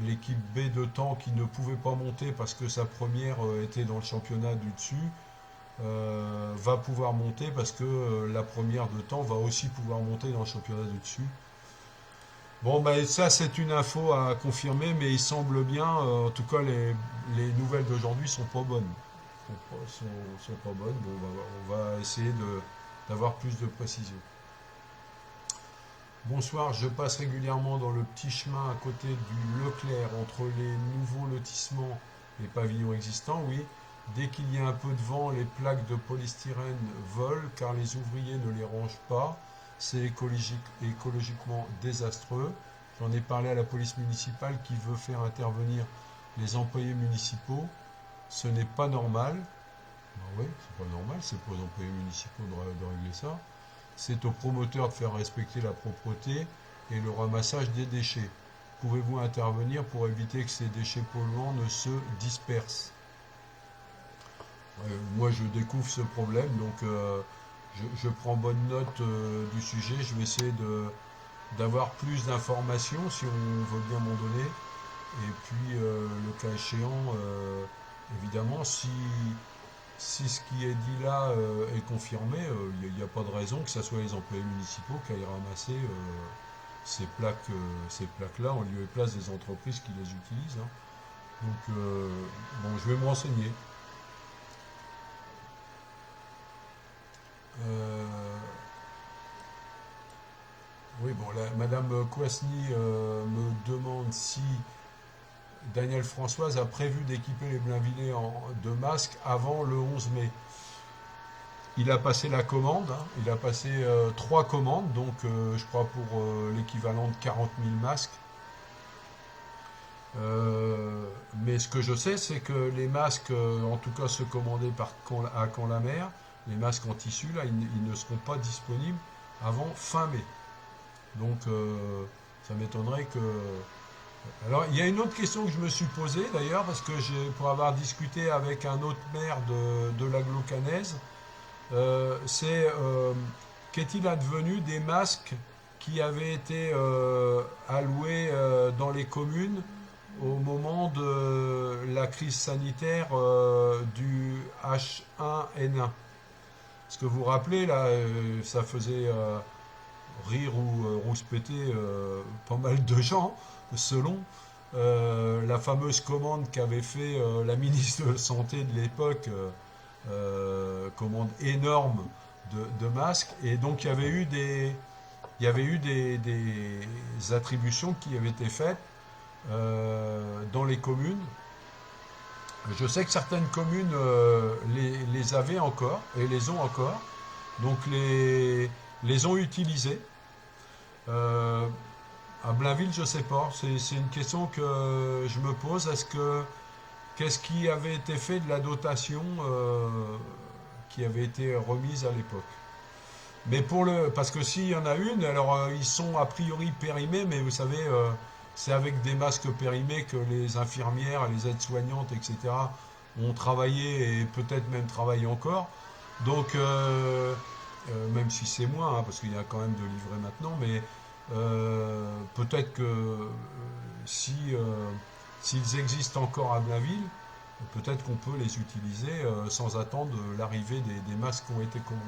Speaker 1: l'équipe B de Temps qui ne pouvait pas monter parce que sa première était dans le championnat du dessus, va pouvoir monter parce que la première de Temps va aussi pouvoir monter dans le championnat du dessus. Bon, ben ça c'est une info à confirmer, mais il semble bien, en tout cas les nouvelles d'aujourd'hui sont pas bonnes. Sont pas bonnes. Bon, on va essayer d'avoir plus de précision. Bonsoir, je passe régulièrement dans le petit chemin à côté du Leclerc entre les nouveaux lotissements et pavillons existants. Oui, dès qu'il y a un peu de vent, les plaques de polystyrène volent car les ouvriers ne les rangent pas. C'est écologiquement désastreux. J'en ai parlé à la police municipale qui veut faire intervenir les employés municipaux. Ce n'est pas normal. Ben oui, c'est pas normal, c'est pour les employés municipaux de régler ça. C'est aux promoteurs de faire respecter la propreté et le ramassage des déchets. Pouvez-vous intervenir pour éviter que ces déchets polluants ne se dispersent? Moi, je découvre ce problème, donc je prends bonne note du sujet. Je vais essayer d'avoir plus d'informations si on veut bien m'en donner. Et puis, le cas échéant, évidemment, si ce qui est dit là est confirmé, il n'y a pas de raison que ce soit les employés municipaux qui aillent ramasser ces plaques-là en lieu et place des entreprises qui les utilisent, hein. Donc, bon, je vais me renseigner. Euh, oui, bon, là, Madame Kouasny me demande si Daniel Françoise a prévu d'équiper les Blainvillais de masques avant le 11 mai. Il a passé la commande, hein. Il a passé 3 commandes, donc je crois pour l'équivalent de 40 000 masques. Mais ce que je sais, c'est que les masques, en tout cas ceux commandés à Caen-la-Mer, les masques en tissu, là, ils ne seront pas disponibles avant fin mai. Donc ça m'étonnerait que... Alors, il y a une autre question que je me suis posée d'ailleurs, parce que pour avoir discuté avec un autre maire de l'agglo canaise, c'est qu'est-il advenu des masques qui avaient été alloués dans les communes au moment de la crise sanitaire du H1N1. Ce que vous vous rappelez, là, ça faisait rire ou rouspéter pas mal de gens, selon la fameuse commande qu'avait fait la ministre de la Santé de l'époque, commande énorme de masques, et donc il y avait eu des attributions qui avaient été faites dans les communes. Je sais que certaines communes les avaient encore et les ont encore, donc les ont utilisées. Euh, à Blainville, je ne sais pas. C'est une question que je me pose. Qu'est-ce qui avait été fait de la dotation qui avait été remise à l'époque? Mais parce que s'il y en a une, alors ils sont a priori périmés, mais vous savez, c'est avec des masques périmés que les infirmières, les aides-soignantes, etc. ont travaillé et peut-être même travaillent encore. Donc, même si c'est moins, hein, parce qu'il y a quand même de livrets maintenant, mais peut-être que s'ils existent encore à Blainville, peut-être qu'on peut les utiliser sans attendre l'arrivée des masques qui ont été commandés.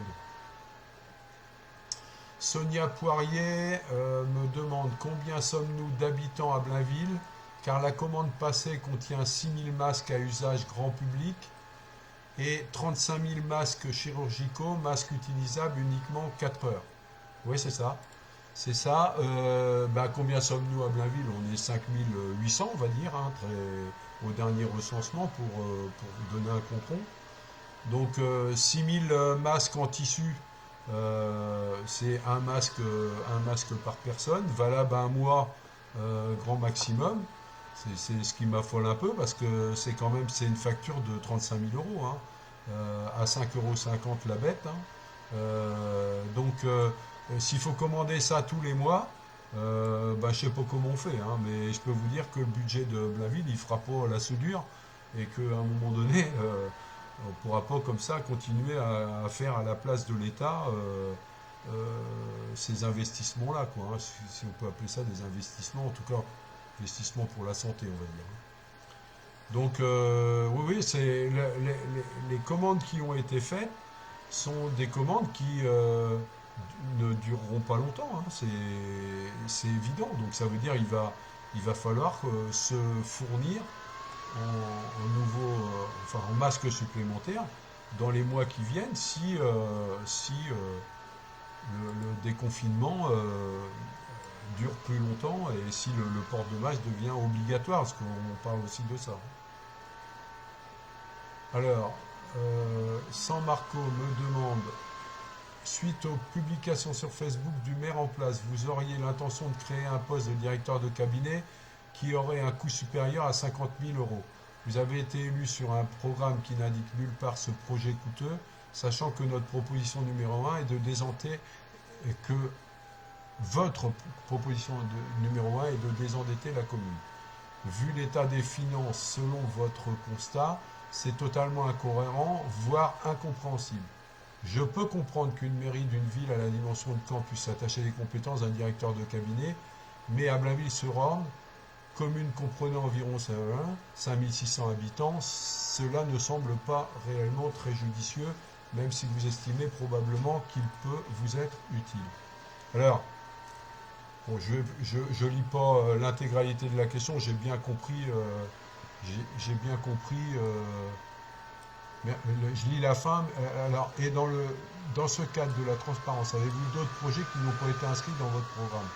Speaker 1: Sonia Poirier me demande combien sommes-nous d'habitants à Blainville, car la commande passée contient 6 000 masques à usage grand public et 35 000 masques chirurgicaux, masques utilisables uniquement 4 heures. Oui, c'est ça. C'est ça. Combien sommes-nous à Blainville? On est 5800, on va dire, hein, au dernier recensement pour vous donner un compte. Donc 6000 masques en tissu, c'est un masque par personne, valable un mois grand maximum. C'est ce qui m'affole un peu parce que c'est une facture de 35 000 euros, hein, à 5,50 € la bête, hein. S'il faut commander ça tous les mois, je ne sais pas comment on fait, hein, mais je peux vous dire que le budget de Blainville, il fera pas la soudure et qu'à un moment donné, on ne pourra pas comme ça continuer à faire à la place de l'État ces investissements-là, quoi, hein, si on peut appeler ça des investissements, en tout cas Investissement pour la santé, on va dire. Donc, oui, oui, les commandes qui ont été faites sont des commandes qui ne dureront pas longtemps, hein, c'est évident. Donc, ça veut dire il va falloir se fournir en nouveaux, enfin, en masques supplémentaires dans les mois qui viennent si le déconfinement dure plus longtemps et si le port de masque devient obligatoire, parce qu'on parle aussi de ça. Alors, San Marco me demande, suite aux publications sur Facebook du maire en place, vous auriez l'intention de créer un poste de directeur de cabinet qui aurait un coût supérieur à 50 000 euros. Vous avez été élu sur un programme qui n'indique nulle part ce projet coûteux, sachant que notre proposition numéro 1 est de désendetter et que votre proposition numéro 1 est de désendetter la commune. Vu l'état des finances selon votre constat, c'est totalement incohérent, voire incompréhensible. Je peux comprendre qu'une mairie d'une ville à la dimension de Caen puisse s'attacher les compétences d'un directeur de cabinet, mais à Blainville-sur-Orne, commune comprenant environ 5600 habitants, cela ne semble pas réellement très judicieux, même si vous estimez probablement qu'il peut vous être utile. Alors, bon, je lis pas l'intégralité de la question, j'ai bien compris, mais je lis la fin. Alors, et dans ce cadre de la transparence, avez-vous d'autres projets qui n'ont pas été inscrits dans votre programme,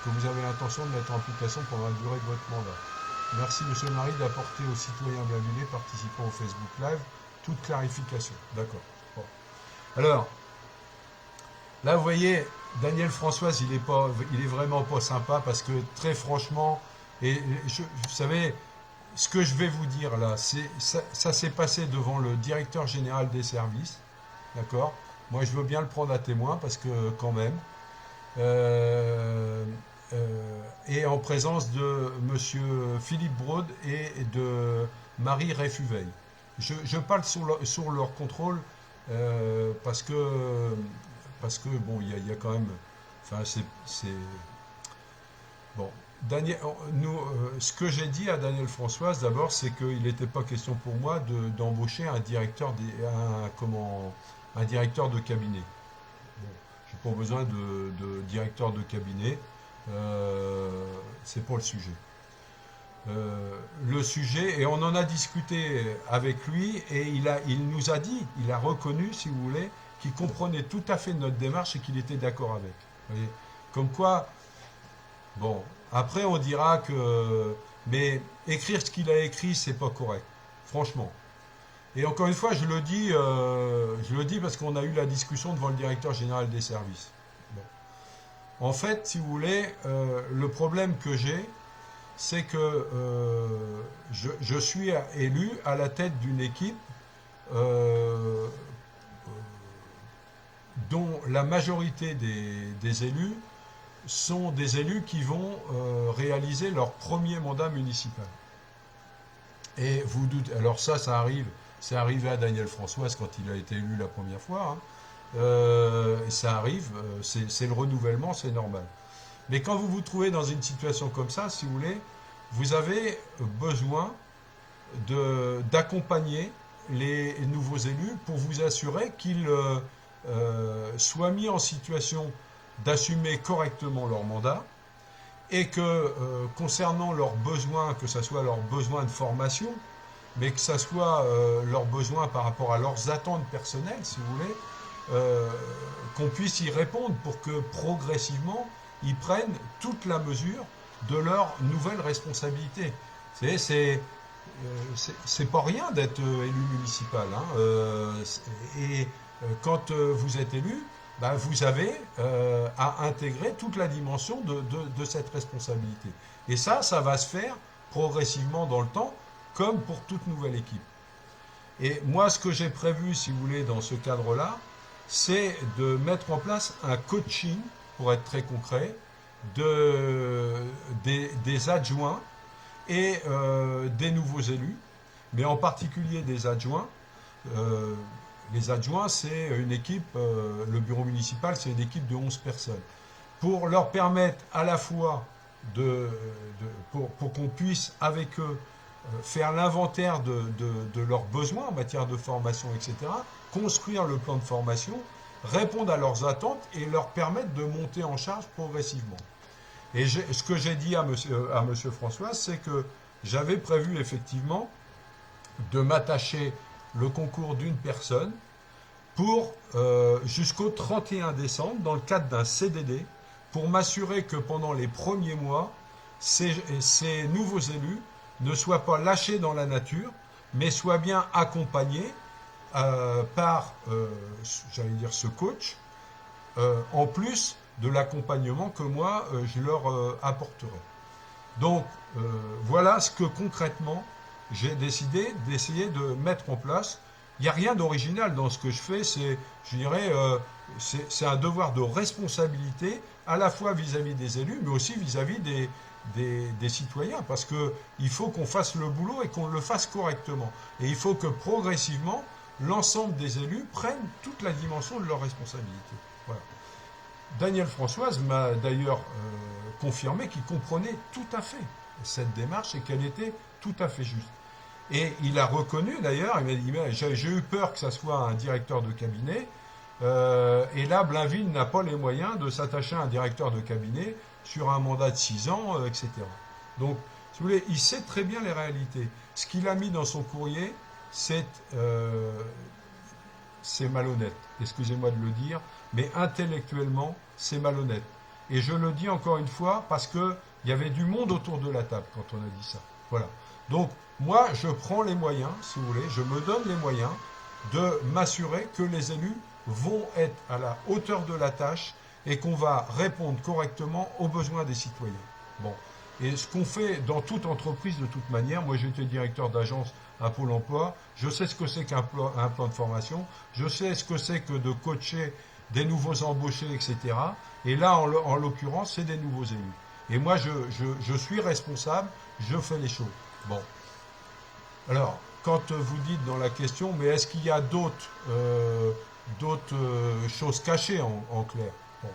Speaker 1: que vous avez l'intention de mettre en application pendant la durée de votre mandat? Merci, Monsieur le Maire, d'apporter aux citoyens blainvillais participant au Facebook Live toute clarification. D'accord. Bon. Alors, là, vous voyez, Daniel Françoise, il est vraiment pas sympa parce que très franchement, vous savez, ce que je vais vous dire là, ça s'est passé devant le directeur général des services, d'accord? Moi, je veux bien le prendre à témoin parce que quand même, et en présence de Monsieur Philippe Braud et de Marie Réfuveil. Je parle sur leur contrôle parce que bon, il y a quand même, enfin bon. Daniel, ce que j'ai dit à Daniel Françoise d'abord, c'est qu'il n'était pas question pour moi d'embaucher un directeur un directeur de cabinet. Bon, j'ai pas besoin de directeur de cabinet, c'est pas le sujet. Le sujet, et on en a discuté avec lui, et il nous a dit, il a reconnu, si vous voulez, qu'il comprenait tout à fait notre démarche et qu'il était d'accord avec. Vous voyez, comme quoi, bon, après on dira que, mais écrire ce qu'il a écrit, c'est pas correct, franchement. Et encore une fois, je le dis parce qu'on a eu la discussion devant le directeur général des services. Bon. En fait, si vous voulez, le problème que j'ai, c'est que je suis élu à la tête d'une équipe dont la majorité des élus sont des élus qui vont réaliser leur premier mandat municipal. Et vous doutez, alors ça arrive, c'est arrivé à Daniel Françoise quand il a été élu la première fois, hein. Et ça arrive, c'est le renouvellement, c'est normal. Mais quand vous vous trouvez dans une situation comme ça, si vous voulez, vous avez besoin d'accompagner les nouveaux élus pour vous assurer qu'ils soient mis en situation d'assumer correctement leur mandat et que concernant leurs besoins, que ce soit leurs besoins de formation, mais que ce soit leurs besoins par rapport à leurs attentes personnelles, si vous voulez, qu'on puisse y répondre pour que progressivement ils prennent toute la mesure de leurs nouvelles responsabilités. C'est pas rien d'être élu municipal, hein, et quand vous êtes élu, ben, vous avez à intégrer toute la dimension de cette responsabilité. Et ça va se faire progressivement dans le temps, comme pour toute nouvelle équipe. Et moi, ce que j'ai prévu, si vous voulez, dans ce cadre-là, c'est de mettre en place un coaching, pour être très concret, des adjoints et des nouveaux élus, mais en particulier des adjoints. Les adjoints, c'est une équipe, le bureau municipal, c'est une équipe de 11 personnes. Pour leur permettre à la fois pour qu'on puisse avec eux faire l'inventaire de leurs besoins en matière de formation, etc., construire le plan de formation, répondre à leurs attentes et leur permettre de monter en charge progressivement. Et ce que j'ai dit à monsieur François, c'est que j'avais prévu effectivement de m'attacher le concours d'une personne pour jusqu'au 31 décembre, dans le cadre d'un CDD, pour m'assurer que pendant les premiers mois, ces nouveaux élus ne soient pas lâchés dans la nature, mais soient bien accompagnés par, j'allais dire, ce coach, en plus de l'accompagnement que moi, je leur apporterai. Donc, voilà ce que concrètement, j'ai décidé d'essayer de mettre en place. Il n'y a rien d'original dans ce que je fais, je dirais, c'est un devoir de responsabilité, à la fois vis-à-vis des élus, mais aussi vis-à-vis des citoyens, parce qu'il faut qu'on fasse le boulot et qu'on le fasse correctement. Et il faut que progressivement, l'ensemble des élus prennent toute la dimension de leur responsabilité. Voilà. Daniel Françoise m'a d'ailleurs confirmé qu'il comprenait tout à fait cette démarche et qu'elle était tout à fait juste. Et il a reconnu d'ailleurs, il m'a dit, j'ai eu peur que ça soit un directeur de cabinet, et là Blainville n'a pas les moyens de s'attacher à un directeur de cabinet sur un mandat de 6 ans, etc. Donc, si vous voulez, il sait très bien les réalités. Ce qu'il a mis dans son courrier, c'est malhonnête, excusez-moi de le dire, mais intellectuellement, c'est malhonnête. Et je le dis encore une fois parce qu'il y avait du monde autour de la table quand on a dit ça. Voilà. Donc, moi, je prends les moyens, si vous voulez, je me donne les moyens de m'assurer que les élus vont être à la hauteur de la tâche et qu'on va répondre correctement aux besoins des citoyens. Bon. Et ce qu'on fait dans toute entreprise, de toute manière, moi j'ai été directeur d'agence à Pôle emploi, je sais ce que c'est qu'un plan de formation, je sais ce que c'est que de coacher des nouveaux embauchés, etc. Et là, en l'occurrence, c'est des nouveaux élus. Et moi, je suis responsable, je fais les choses. Bon. Alors, quand vous dites dans la question, mais est-ce qu'il y a d'autres choses cachées en clair? Bon.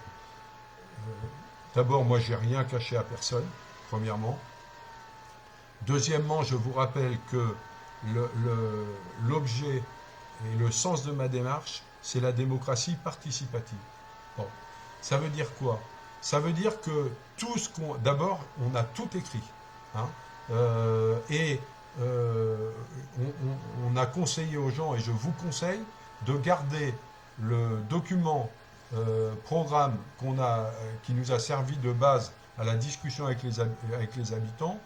Speaker 1: D'abord, moi, j'ai rien caché à personne, premièrement. Deuxièmement, je vous rappelle que l'objet et le sens de ma démarche, c'est la démocratie participative. Bon. Ça veut dire quoi? Ça veut dire que tout ce qu'on... D'abord, on a tout écrit. Hein, on a conseillé aux gens, et je vous conseille, de garder le document programme qui nous a servi de base à la discussion avec les habitants,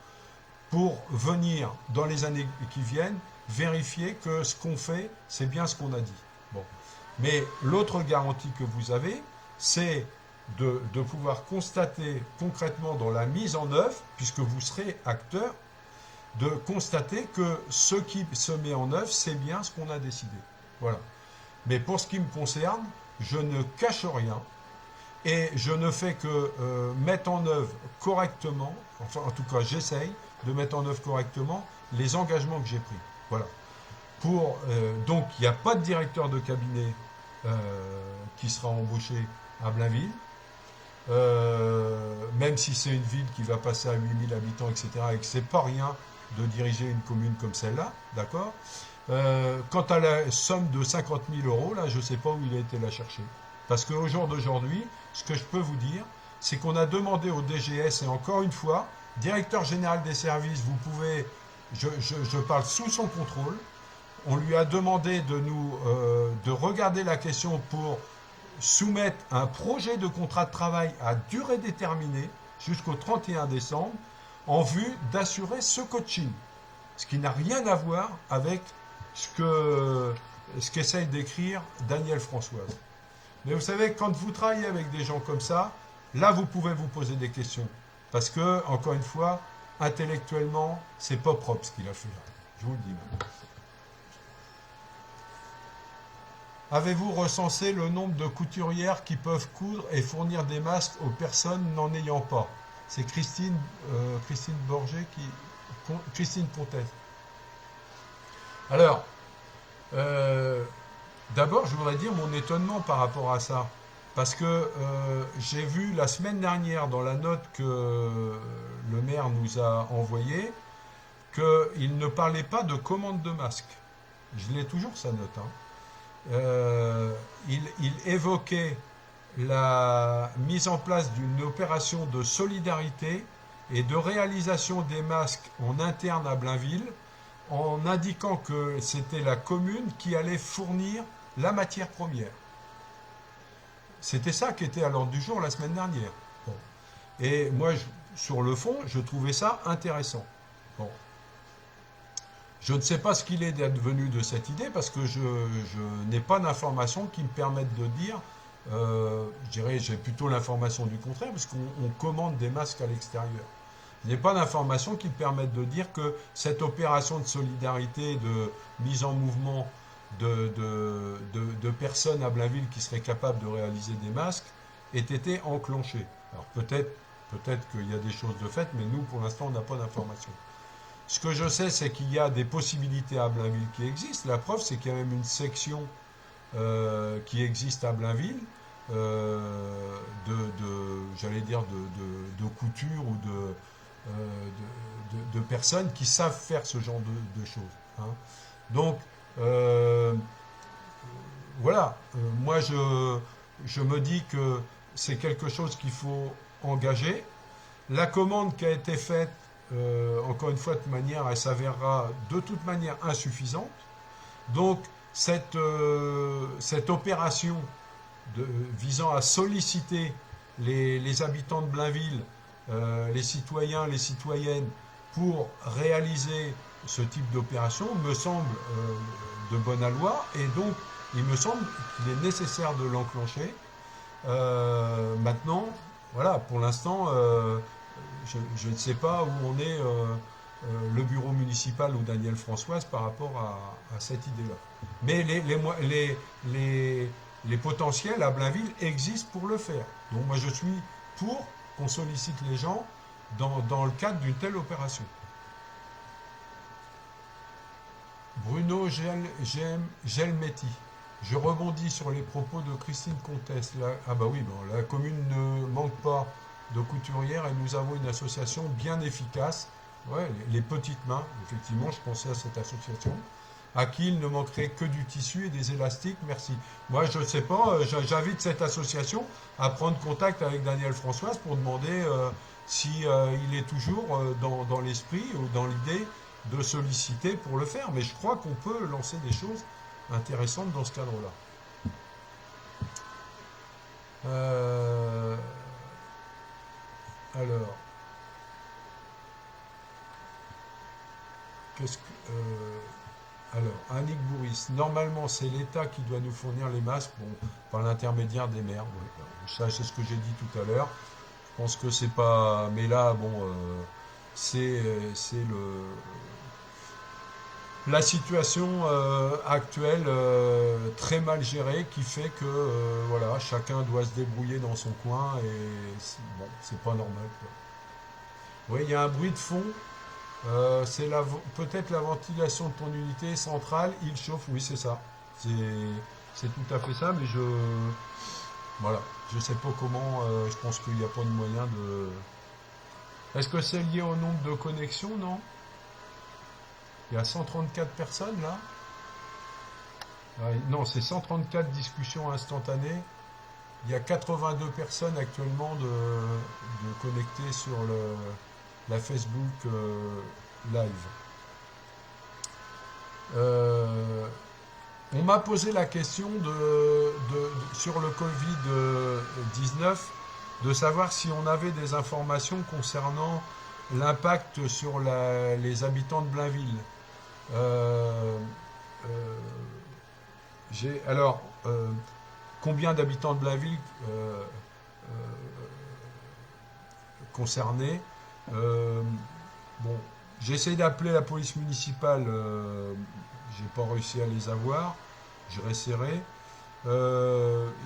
Speaker 1: pour venir, dans les années qui viennent, vérifier que ce qu'on fait, c'est bien ce qu'on a dit. Bon. Mais l'autre garantie que vous avez, c'est de pouvoir constater concrètement dans la mise en œuvre, puisque vous serez acteur, de constater que ce qui se met en œuvre, c'est bien ce qu'on a décidé. Voilà. Mais pour ce qui me concerne, je ne cache rien et je ne fais que mettre en œuvre correctement, enfin en tout cas j'essaye de mettre en œuvre correctement les engagements que j'ai pris. Voilà. Donc il n'y a pas de directeur de cabinet qui sera embauché à Blainville, même si c'est une ville qui va passer à 8000 habitants, etc., et que c'est pas rien de diriger une commune comme celle-là, d'accord. Quant à la somme de 50 000 euros, là, je ne sais pas où il a été la chercher. Parce qu'au jour d'aujourd'hui, ce que je peux vous dire, c'est qu'on a demandé au DGS, et encore une fois, directeur général des services, vous pouvez, je parle sous son contrôle, on lui a demandé de regarder la question pour soumettre un projet de contrat de travail à durée déterminée jusqu'au 31 décembre en vue d'assurer ce coaching. Ce qui n'a rien à voir avec ce qu'essaye d'écrire Daniel Françoise. Mais vous savez, quand vous travaillez avec des gens comme ça, là vous pouvez vous poser des questions. Parce que, encore une fois, intellectuellement, c'est pas propre ce qu'il a fait là. Je vous le dis maintenant. Avez-vous recensé le nombre de couturières qui peuvent coudre et fournir des masques aux personnes n'en ayant pas? C'est Christine Borget Christine Pontet. Alors, d'abord, je voudrais dire mon étonnement par rapport à ça. Parce que j'ai vu la semaine dernière dans la note que le maire nous a envoyée qu'il ne parlait pas de commande de masque. Je l'ai toujours sa note, hein. Il évoquait la mise en place d'une opération de solidarité et de réalisation des masques en interne à Blainville, en indiquant que c'était la commune qui allait fournir la matière première. C'était ça qui était à l'ordre du jour la semaine dernière. Bon. Et moi, sur le fond, je trouvais ça intéressant. Bon. Je ne sais pas ce qu'il est advenu de cette idée parce que je n'ai pas d'informations qui me permettent de dire, je dirais, j'ai plutôt l'information du contraire parce qu'on commande des masques à l'extérieur. Je n'ai pas d'informations qui me permettent de dire que cette opération de solidarité, de mise en mouvement de personnes à Blainville qui seraient capables de réaliser des masques ait été enclenchée. Alors peut-être qu'il y a des choses de fait, mais nous, pour l'instant, on n'a pas d'informations. Ce que je sais, c'est qu'il y a des possibilités à Blainville qui existent. La preuve, c'est qu'il y a même une section qui existe à Blainville j'allais dire, de couture ou de personnes qui savent faire ce genre de choses, hein. Donc, voilà, moi je me dis que c'est quelque chose qu'il faut engager. La commande qui a été faite, encore une fois, de manière, elle s'avérera de toute manière insuffisante. Donc, cette opération visant à solliciter les habitants de Blainville, les citoyens, les citoyennes, pour réaliser ce type d'opération me semble de bonne aloi, et donc il me semble qu'il est nécessaire de l'enclencher. Maintenant, voilà, pour l'instant, je ne sais pas où on est le bureau municipal ou Daniel Françoise par rapport à cette idée-là. Mais les potentiels à Blainville existent pour le faire. Donc moi je suis pour qu'on sollicite les gens dans le cadre d'une telle opération. Bruno Gelmetti. Je rebondis sur les propos de Christine Comtesse. Ah bah oui, bon, la commune ne manque pas de couturières et nous avons une association bien efficace. Ouais, les petites mains, effectivement, je pensais à cette association. À qui il ne manquerait que du tissu et des élastiques, merci. Moi, je ne sais pas, j'invite cette association à prendre contact avec Daniel Françoise pour demander si il est toujours dans l'esprit ou dans l'idée de solliciter pour le faire. Mais je crois qu'on peut lancer des choses intéressantes dans ce cadre-là. Alors, qu'est-ce que... alors, Annick Bourris, normalement c'est l'État qui doit nous fournir les masques, bon, par l'intermédiaire des maires. Bon, ça, c'est ce que j'ai dit tout à l'heure. Je pense que c'est pas. Mais là, bon, c'est la situation actuelle très mal gérée qui fait que voilà, chacun doit se débrouiller dans son coin et bon, c'est pas normal, quoi. Oui, il y a un bruit de fond. C'est peut-être la ventilation de ton unité centrale, il chauffe, oui c'est ça. C'est tout à fait ça, mais voilà, je sais pas comment, je pense qu'il n'y a pas de moyen de... Est-ce que c'est lié au nombre de connexions, non? Il y a 134 personnes là? Non, c'est 134 discussions instantanées. Il y a 82 personnes actuellement de connectées sur la Facebook live. On m'a posé la question sur le Covid-19 de savoir si on avait des informations concernant l'impact sur les habitants de Blainville. Alors, combien d'habitants de Blainville concernés? Bon, j'ai essayé d'appeler la police municipale, j'ai pas réussi à les avoir, je réessayerai.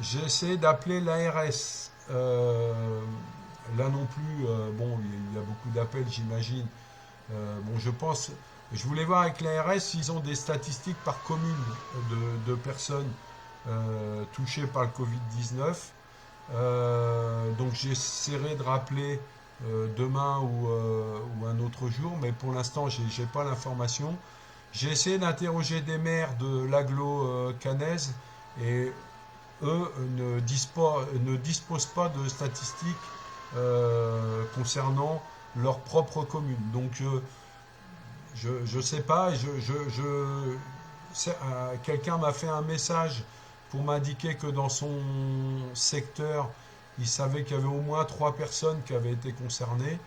Speaker 1: J'ai essayé d'appeler l'ARS, là non plus, bon, il y a beaucoup d'appels, j'imagine. Bon, je voulais voir avec l'ARS s'ils ont des statistiques par commune de personnes touchées par le Covid-19. Donc j'essaierai de rappeler demain ou un autre jour, mais pour l'instant, j'ai pas l'information. J'ai essayé d'interroger des maires de l'agglo cannaise et eux ne disposent pas de statistiques concernant leur propre commune. Donc je sais pas, quelqu'un m'a fait un message pour m'indiquer que dans son secteur, il savait qu'il y avait au moins 3 personnes qui avaient été concernées.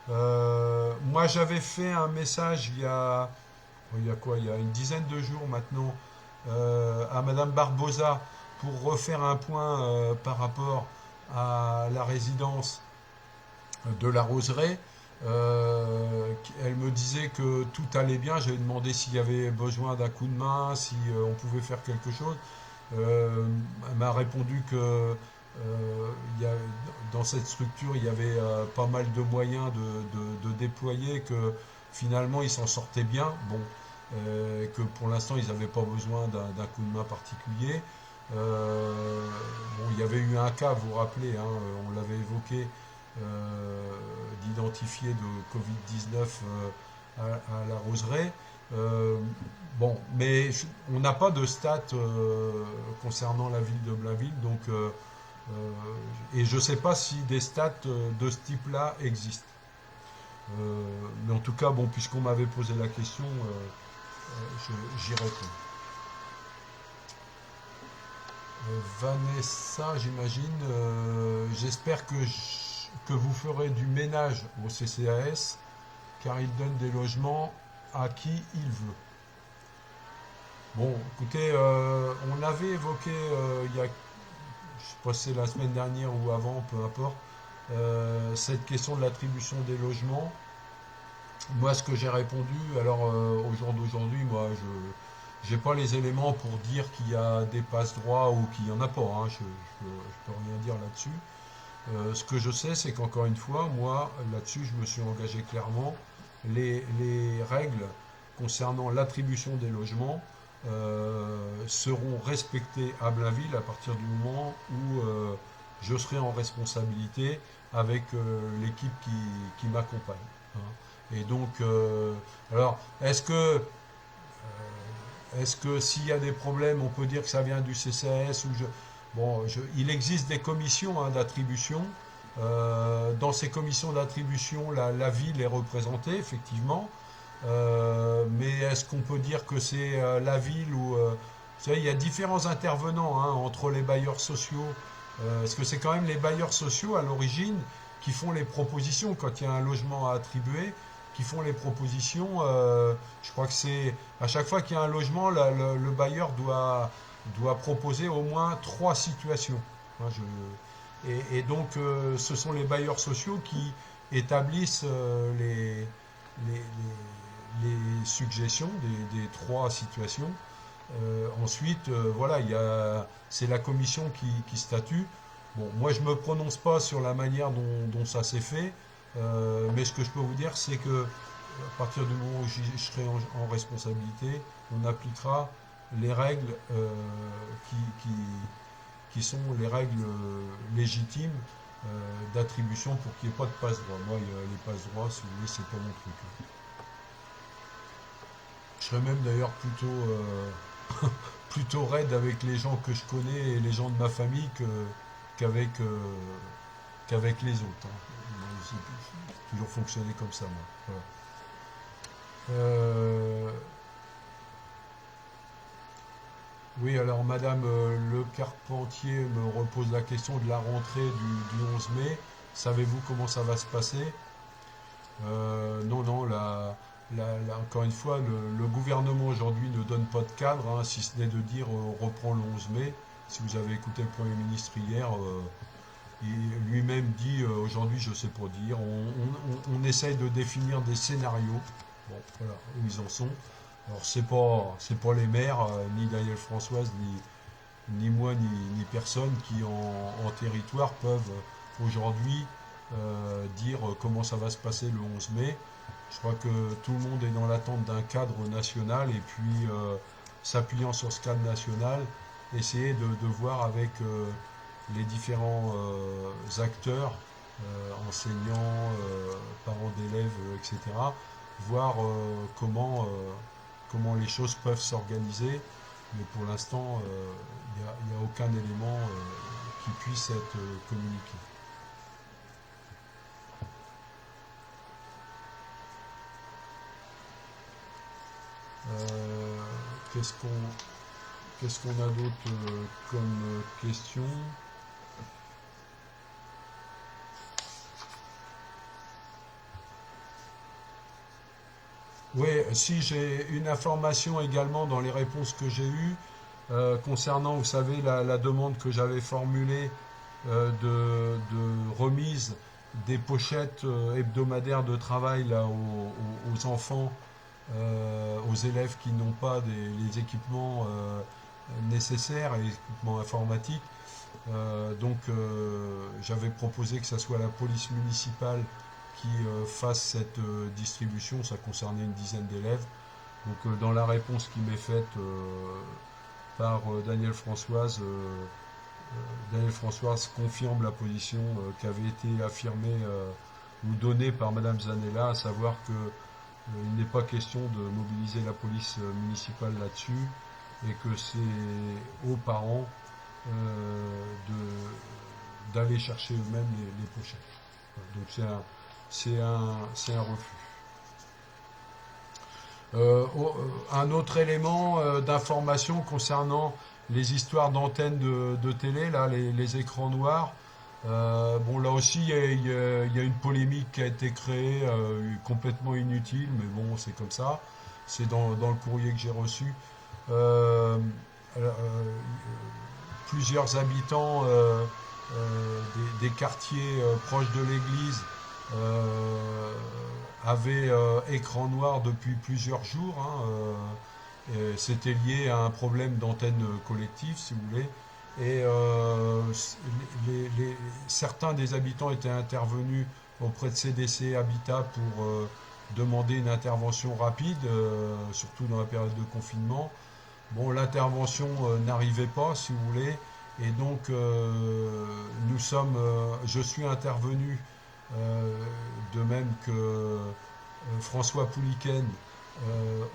Speaker 1: Moi, j'avais fait un message il y a quoi, il y a une dizaine de jours maintenant, à Madame Barbosa pour refaire un point par rapport à la résidence de la Roseraie. Elle me disait que tout allait bien. J'avais demandé s'il y avait besoin d'un coup de main, si on pouvait faire quelque chose. Elle m'a répondu que dans cette structure, il y avait pas mal de moyens de déployer, que finalement ils s'en sortaient bien. Bon, que pour l'instant ils n'avaient pas besoin d'un coup de main particulier. Bon, il y avait eu un cas, vous vous rappelez, hein, on l'avait évoqué, d'identifié de Covid-19 à la Roseraie. Euh, bon, mais on n'a pas de stats concernant la ville de Blainville, donc et je ne sais pas si des stats de ce type-là existent. Mais en tout cas, bon, puisqu'on m'avait posé la question, j'y réponds. Vanessa, j'imagine, j'espère que vous ferez du ménage au CCAS, car il donne des logements à qui il veut. Bon, écoutez, on avait évoqué il y a, je sais pas si c'est la semaine dernière ou avant, peu importe, cette question de l'attribution des logements. Moi, ce que j'ai répondu, alors au jour d'aujourd'hui, moi, je n'ai pas les éléments pour dire qu'il y a des passe-droits ou qu'il n'y en a pas, hein, je peux rien dire là-dessus. Ce que je sais, c'est qu'encore une fois, moi, là-dessus, je me suis engagé clairement. Les règles concernant l'attribution des logements seront respectées à Blainville à partir du moment où je serai en responsabilité avec l'équipe qui m'accompagne, hein. Et donc, alors, est-ce que s'il y a des problèmes, on peut dire que ça vient du CCAS bon, il existe des commissions, hein, d'attribution. Dans ces commissions d'attribution, la ville est représentée, effectivement. Mais est-ce qu'on peut dire que c'est la ville ou... vous savez, il y a différents intervenants, hein, entre les bailleurs sociaux. Parce que c'est quand même les bailleurs sociaux, à l'origine, qui font les propositions quand il y a un logement à attribuer, qui font les propositions. Je crois que c'est à chaque fois qu'il y a un logement, le bailleur doit proposer au moins 3 situations, hein. Et donc, ce sont les bailleurs sociaux qui établissent les, les suggestions des 3 situations. Ensuite, voilà, c'est la commission qui statue. Bon, moi, je ne me prononce pas sur la manière dont ça s'est fait, mais ce que je peux vous dire, c'est que à partir du moment où je serai en responsabilité, on appliquera les règles qui, qui, qui sont les règles légitimes d'attribution pour qu'il n'y ait pas de passe-droit. Moi, les passe-droits, si vous voulez, c'est pas mon truc, hein. Je serais même d'ailleurs plutôt raide avec les gens que je connais et les gens de ma famille qu'avec qu'avec les autres, hein. J'ai toujours fonctionné comme ça, moi. Voilà. Euh, oui, alors Madame Le Carpentier me repose la question de la rentrée du 11 mai. Savez-vous comment ça va se passer? Non, non, encore une fois, le gouvernement aujourd'hui ne donne pas de cadre, hein, si ce n'est de dire on reprend le 11 mai. Si vous avez écouté le Premier ministre hier, il lui-même dit aujourd'hui, je ne sais pas dire, on essaye de définir des scénarios. Bon, voilà où ils en sont. Alors, c'est pas les maires, ni Daniel Françoise, ni moi, ni personne qui en territoire peuvent aujourd'hui dire comment ça va se passer le 11 mai. Je crois que tout le monde est dans l'attente d'un cadre national et puis s'appuyant sur ce cadre national, essayer de voir avec les différents acteurs, enseignants, parents d'élèves, etc., voir comment les choses peuvent s'organiser. Mais pour l'instant, il n'y a aucun élément qui puisse être communiqué. Euh, qu'est-ce qu'on qu'est-ce qu'on a d'autre comme question? Oui, si j'ai une information également dans les réponses que j'ai eues concernant, vous savez, la demande que j'avais formulée de remise des pochettes hebdomadaires de travail là, aux enfants, aux élèves qui n'ont pas les équipements nécessaires, les équipements informatiques. J'avais proposé que ce soit la police municipale qui fasse cette distribution. Ça concernait une dizaine d'élèves. Donc dans la réponse qui m'est faite par Daniel Françoise confirme la position qui avait été affirmée ou donnée par Madame Zanella, à savoir que il n'est pas question de mobiliser la police municipale là-dessus et que c'est aux parents d'aller chercher eux-mêmes les pochettes. Donc c'est un refus. Un autre élément d'information concernant les histoires d'antennes de télé, là, les écrans noirs. Bon, là aussi, il y a une polémique qui a été créée, complètement inutile, mais bon, c'est comme ça. C'est dans le courrier que j'ai reçu. Euh, euh, Plusieurs habitants des quartiers proches de l'église avaient écran noir depuis plusieurs jours. C'était lié à un problème d'antenne collective, si vous voulez. Et certains des habitants étaient intervenus auprès de CDC Habitat pour demander une intervention rapide, surtout dans la période de confinement. Bon, l'intervention n'arrivait pas, si vous voulez, et donc je suis intervenu de même que François Pouliken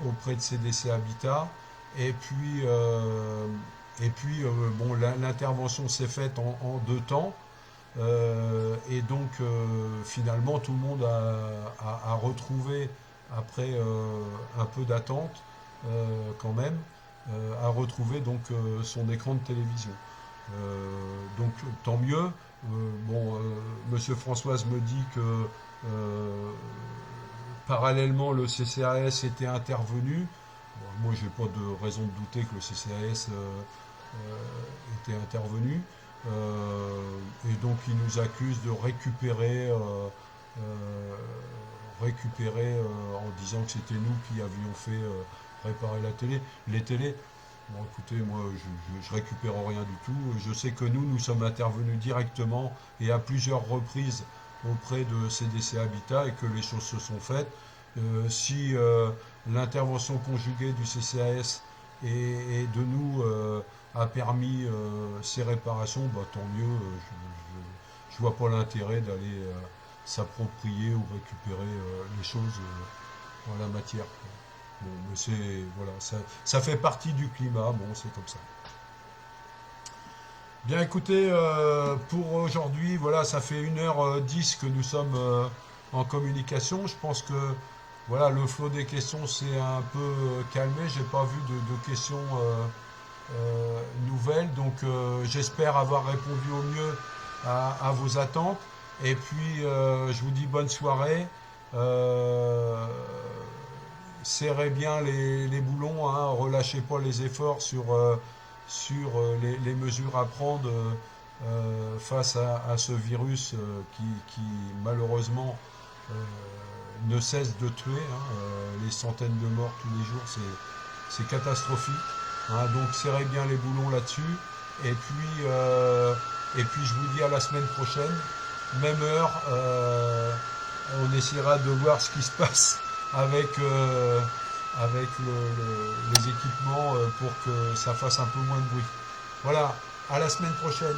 Speaker 1: auprès de CDC Habitat, et puis bon, l'intervention s'est faite en deux temps. Et donc finalement tout le monde a retrouvé, après un peu d'attente quand même, a retrouvé donc son écran de télévision. Donc tant mieux. Bon, Monsieur Françoise me dit que parallèlement le CCAS était intervenu. Bon, moi j'ai pas de raison de douter que le CCAS était intervenu. Et donc il nous accuse de récupérer en disant que c'était nous qui avions fait réparer la télé. Les télés, bon écoutez, moi je récupère rien du tout. Je sais que nous sommes intervenus directement et à plusieurs reprises auprès de CDC Habitat et que les choses se sont faites. Si l'intervention conjuguée du CCAS et de nous a permis ces réparations, bah, tant mieux. Je vois pas l'intérêt d'aller s'approprier ou récupérer les choses en la matière. Bon, mais c'est voilà, ça fait partie du climat. Bon, c'est comme ça. Bien, écoutez, pour aujourd'hui, voilà, ça fait 1h10 que nous sommes en communication. Je pense que voilà, le flot des questions s'est un peu calmé. J'ai pas vu de questions nouvelles, donc j'espère avoir répondu au mieux à vos attentes. Et puis, je vous dis bonne soirée. Serrez bien les boulons, hein, relâchez pas les efforts sur les mesures à prendre face à ce virus qui malheureusement ne cesse de tuer. Les centaines de morts tous les jours, c'est catastrophique. Donc serrez bien les boulons là-dessus. Et puis je vous dis à la semaine prochaine, même heure. On essaiera de voir ce qui se passe avec les équipements pour que ça fasse un peu moins de bruit. Voilà, à la semaine prochaine.